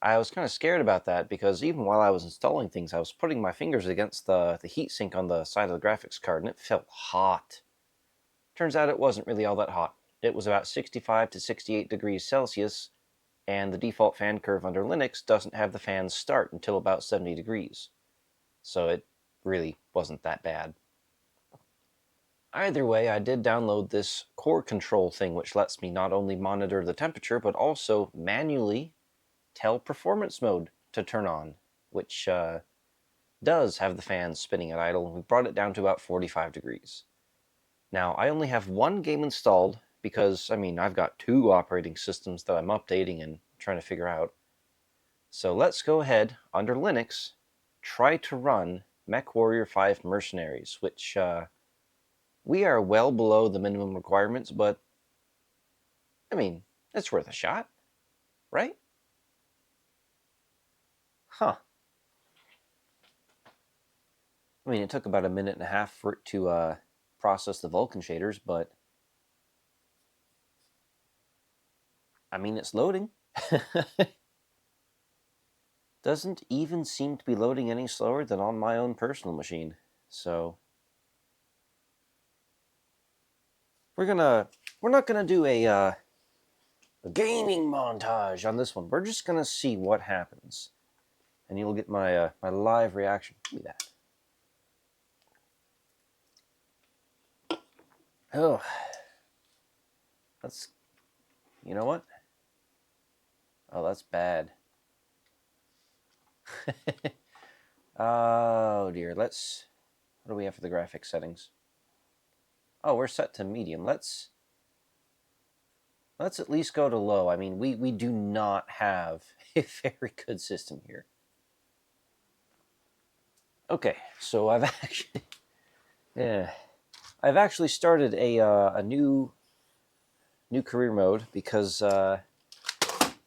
I was kind of scared about that because even while I was installing things, I was putting my fingers against the heatsink on the side of the graphics card, and it felt hot. Turns out it wasn't really all that hot. It was about 65 to 68 degrees Celsius, and the default fan curve under Linux doesn't have the fans start until about 70 degrees. So it really wasn't that bad. Either way, I did download this core control thing, which lets me not only monitor the temperature, but also manually tell performance mode to turn on, which does have the fans spinning at idle, and we brought it down to about 45 degrees. Now, I only have one game installed because, I mean, I've got 2 operating systems that I'm updating and trying to figure out. So let's go ahead, under Linux, try to run MechWarrior 5 Mercenaries, which we are well below the minimum requirements, but, I mean, it's worth a shot, right? Huh. I mean, it took about a minute and a half for it to process the Vulkan shaders, but I mean, it's loading. Doesn't even seem to be loading any slower than on my own personal machine. So we're not gonna do a gaming montage on this one. We're just gonna see what happens, and you'll get my my live reaction to that. Oh, let's you know what? Oh, that's bad. Oh dear, what do we have for the graphics settings? Oh, we're set to medium. Let's at least go to low. I mean, we do not have a very good system here. Okay, so I've actually started a new career mode because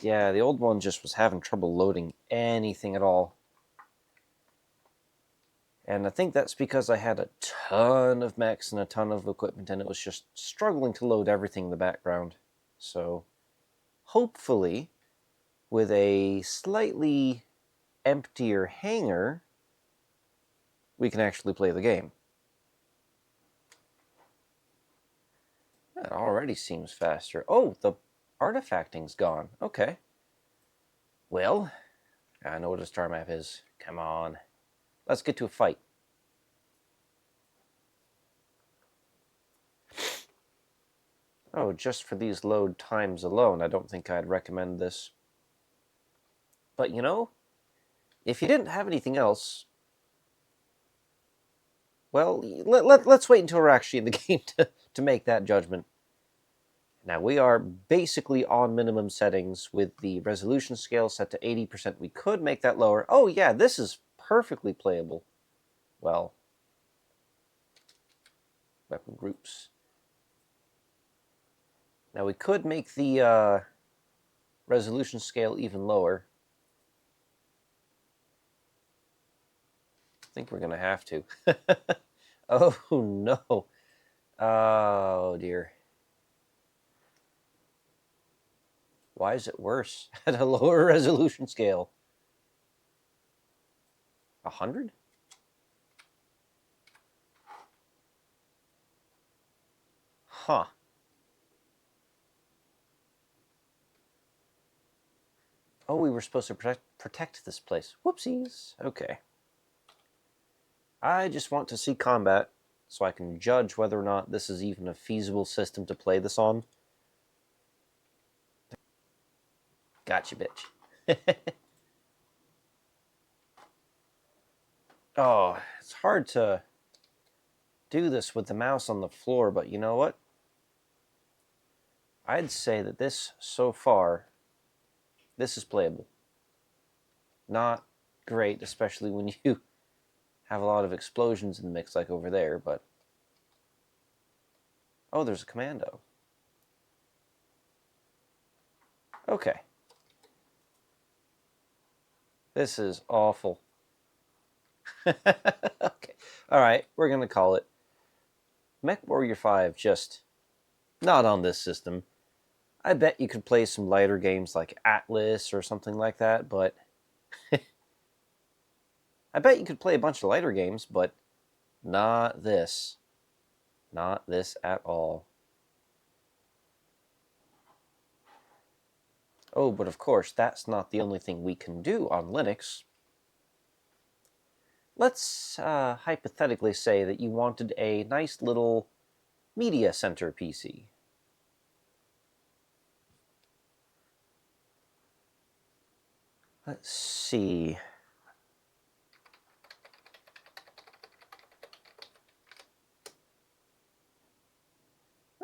yeah, the old one just was having trouble loading anything at all. And I think that's because I had a ton of mechs and a ton of equipment, and it was just struggling to load everything in the background. So hopefully, with a slightly emptier hangar, we can actually play the game. That already seems faster. Oh, the artifacting's gone. Okay. Well, I know what a star map is. Come on. Let's get to a fight. Oh, just for these load times alone, I don't think I'd recommend this. But you know, if you didn't have anything else, well, let's wait until we're actually in the game to make that judgment. Now, we are basically on minimum settings with the resolution scale set to 80%. We could make that lower. Oh, yeah, this is perfectly playable. Well, weapon groups. Now, we could make the resolution scale even lower. I think we're going to have to. Oh, no. Oh, dear. Why is it worse at a lower resolution scale? 100? Huh. Oh, we were supposed to protect this place. Whoopsies. Okay. I just want to see combat so I can judge whether or not this is even a feasible system to play this on. Gotcha, bitch. Oh, it's hard to do this with the mouse on the floor, but you know what? I'd say that this, so far, this is playable. Not great, especially when you have a lot of explosions in the mix like over there, but... Oh, there's a commando. Okay. This is awful. Okay. Alright, we're going to call it. Mech Warrior 5, just not on this system. I bet you could play some lighter games like Atlas or something like that, but... I bet you could play a bunch of lighter games, but not this. Not this at all. Oh, but of course, that's not the only thing we can do on Linux. Let's hypothetically say that you wanted a nice little media center PC. Let's see.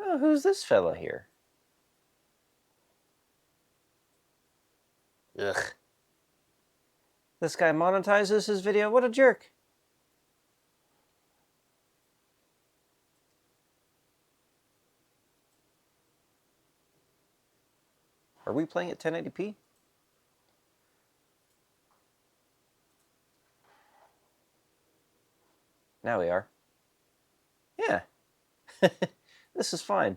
Oh, who's this fella here? Ugh. This guy monetizes his video? What a jerk. Are we playing at 1080p? Now we are. Yeah. This is fine.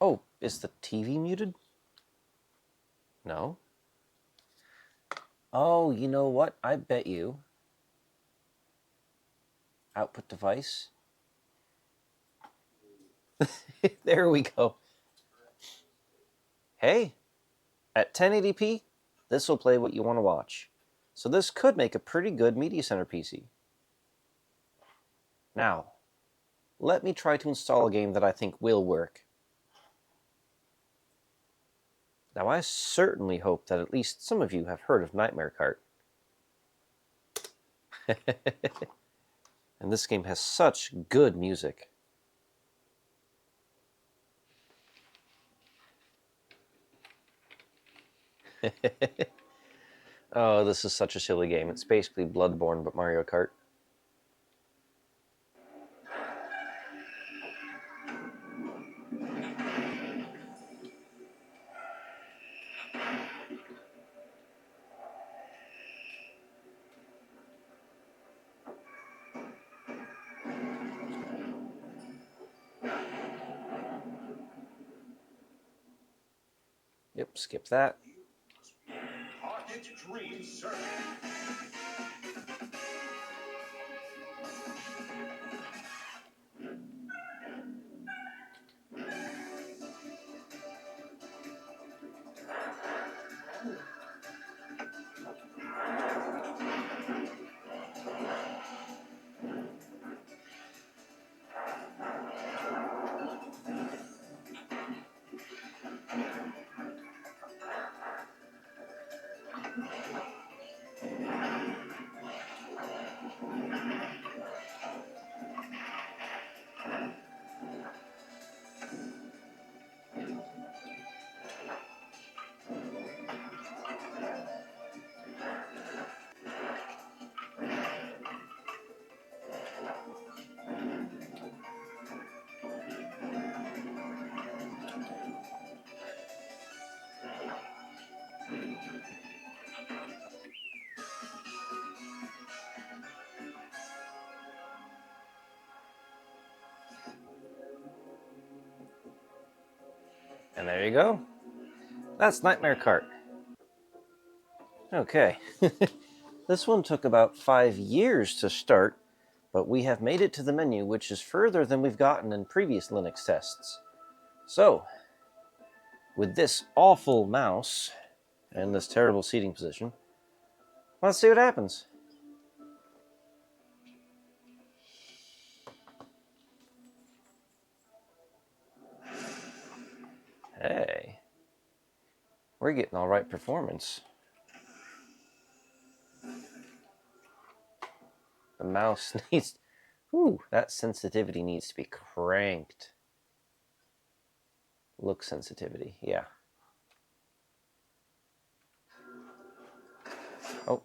Oh, is the TV muted? No. Oh, you know what? I bet you. Output device. There we go. Hey, at 1080p, this will play what you want to watch. So this could make a pretty good media center PC. Now,
let me try to install a game that I think will work. Now, I certainly hope that at least some of you have heard of Nightmare Cart. And this game has such good music. Oh, this is such a silly game. It's basically Bloodborne, but Mario Kart. Yep, skip that. And there you go. That's Nightmare Cart. Okay. This one took about 5 years to start, but we have made it to the menu, which is further than we've gotten in previous Linux tests. So, with this awful mouse and this terrible seating position, let's see what happens. Hey, we're getting all right performance. The mouse needs... Ooh, that sensitivity needs to be cranked. Look sensitivity, yeah. Oh.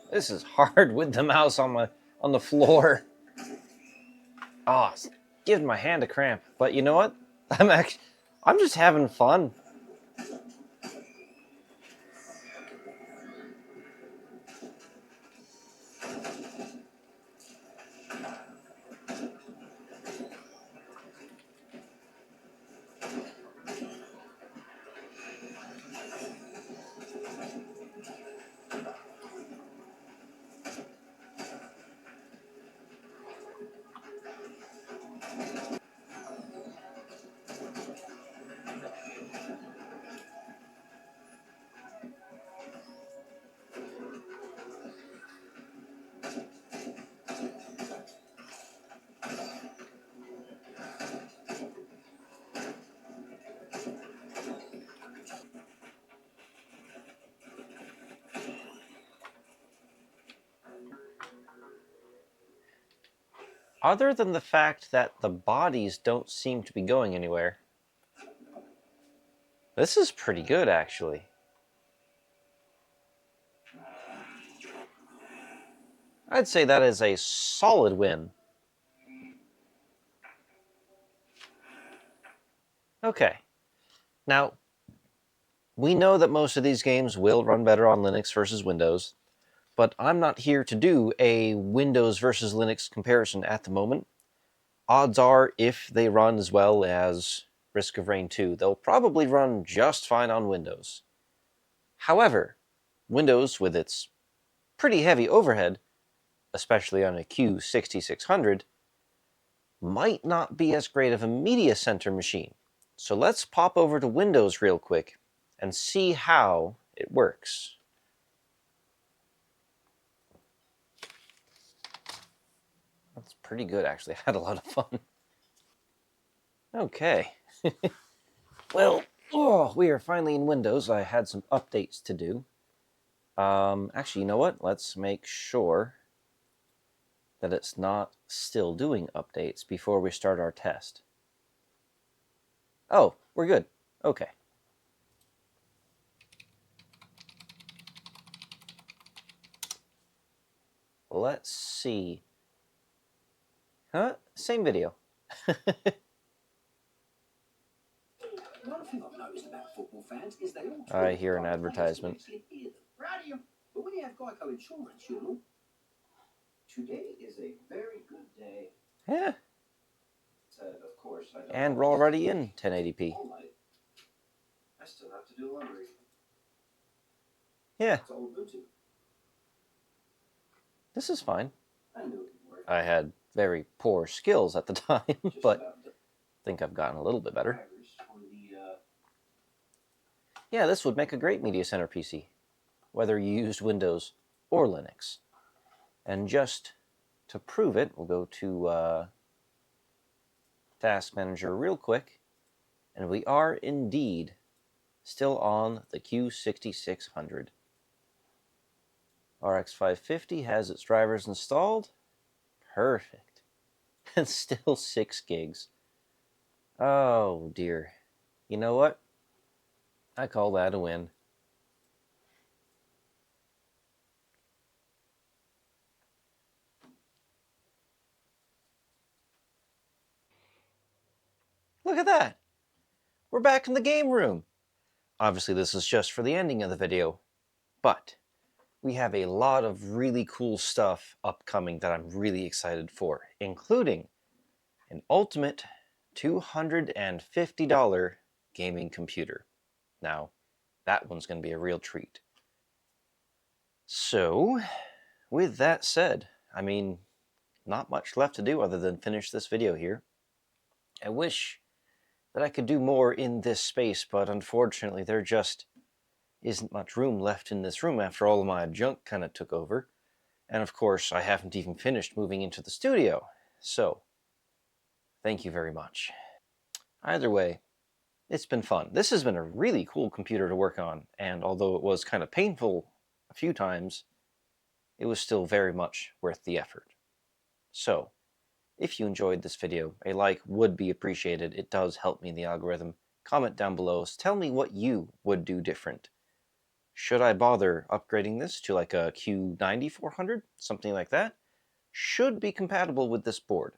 This is hard with the mouse on the floor. Oh, it's giving my hand a cramp. But you know what? I'm just having fun. Other than the fact that the bodies don't seem to be going anywhere, this is pretty good, actually. I'd say that is a solid win. Okay. Now, we know that most of these games will run better on Linux versus Windows, but I'm not here to do a Windows versus Linux comparison at the moment. Odds are, if they run as well as Risk of Rain 2, they'll probably run just fine on Windows. However, Windows, with its pretty heavy overhead, especially on a Q6600, might not be as great of a media center machine. So let's pop over to Windows real quick and see how it works. That's pretty good, actually. I had a lot of fun. Okay. Well, we are finally in Windows. I had some updates to do. Actually, you know what? Let's make sure that it's not still doing updates before we start our test. Oh, we're good. Okay. Let's see. Huh? Same video.
One thing I've noticed about football fans is they all
I hear an advertisement.
But when you have Geico insurance, you know, today is a very good day.
Yeah.
Of course, I don't
And we're already in 1080p.
I still have to do laundry.
Yeah.
It's all Ubuntu.
This is fine.
I knew it would work.
I had very poor skills at the time,
Just
but
about the
I think I've gotten a little bit better.
drivers on the,
Yeah, this would make a great media center PC, whether you used Windows or Linux. And just to prove it, we'll go to Task Manager real quick, and we are indeed still on the Q6600. RX 550 has its drivers installed. Perfect. And still 6 gigs. Oh dear. You know what? I call that a win. Look at that! We're back in the game room. Obviously this is just for the ending of the video, but we have a lot of really cool stuff upcoming that I'm really excited for, including an ultimate $250 gaming computer. Now, that one's going to be a real treat. So, with that said, I mean, not much left to do other than finish this video here. I wish that I could do more in this space, but unfortunately there just isn't much room left in this room after all of my junk kind of took over. And of course, I haven't even finished moving into the studio. So, thank you very much. Either way, it's been fun. This has been a really cool computer to work on, and although it was kind of painful a few times, it was still very much worth the effort. So, if you enjoyed this video, a like would be appreciated. It does help me in the algorithm. Comment down below. Tell me what you would do different. Should I bother upgrading this to like a Q9400? Something like that? Should be compatible with this board.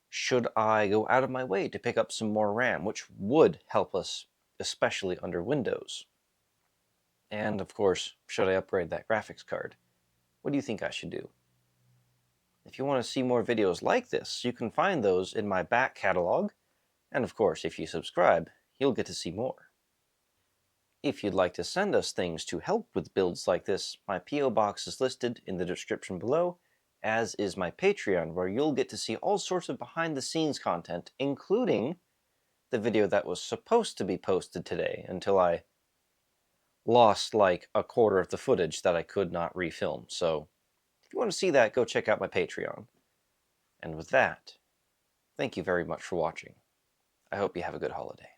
Should I go out of my way to pick up some more RAM, which would help us, especially under Windows? And of course, should I upgrade that graphics card? What do you think I should do? If you want to see more videos like this, you can find those in my back catalog, and of course, if you subscribe, you'll get to see more. If you'd like to send us things to help with builds like this, my P.O. box is listed in the description below, as is my Patreon, where you'll get to see all sorts of behind-the-scenes content, including the video that was supposed to be posted today, until I lost like a quarter of the footage that I could not refilm. So, if you want to see that, go check out my Patreon. And with that, thank you very much for watching. I hope you have a good holiday.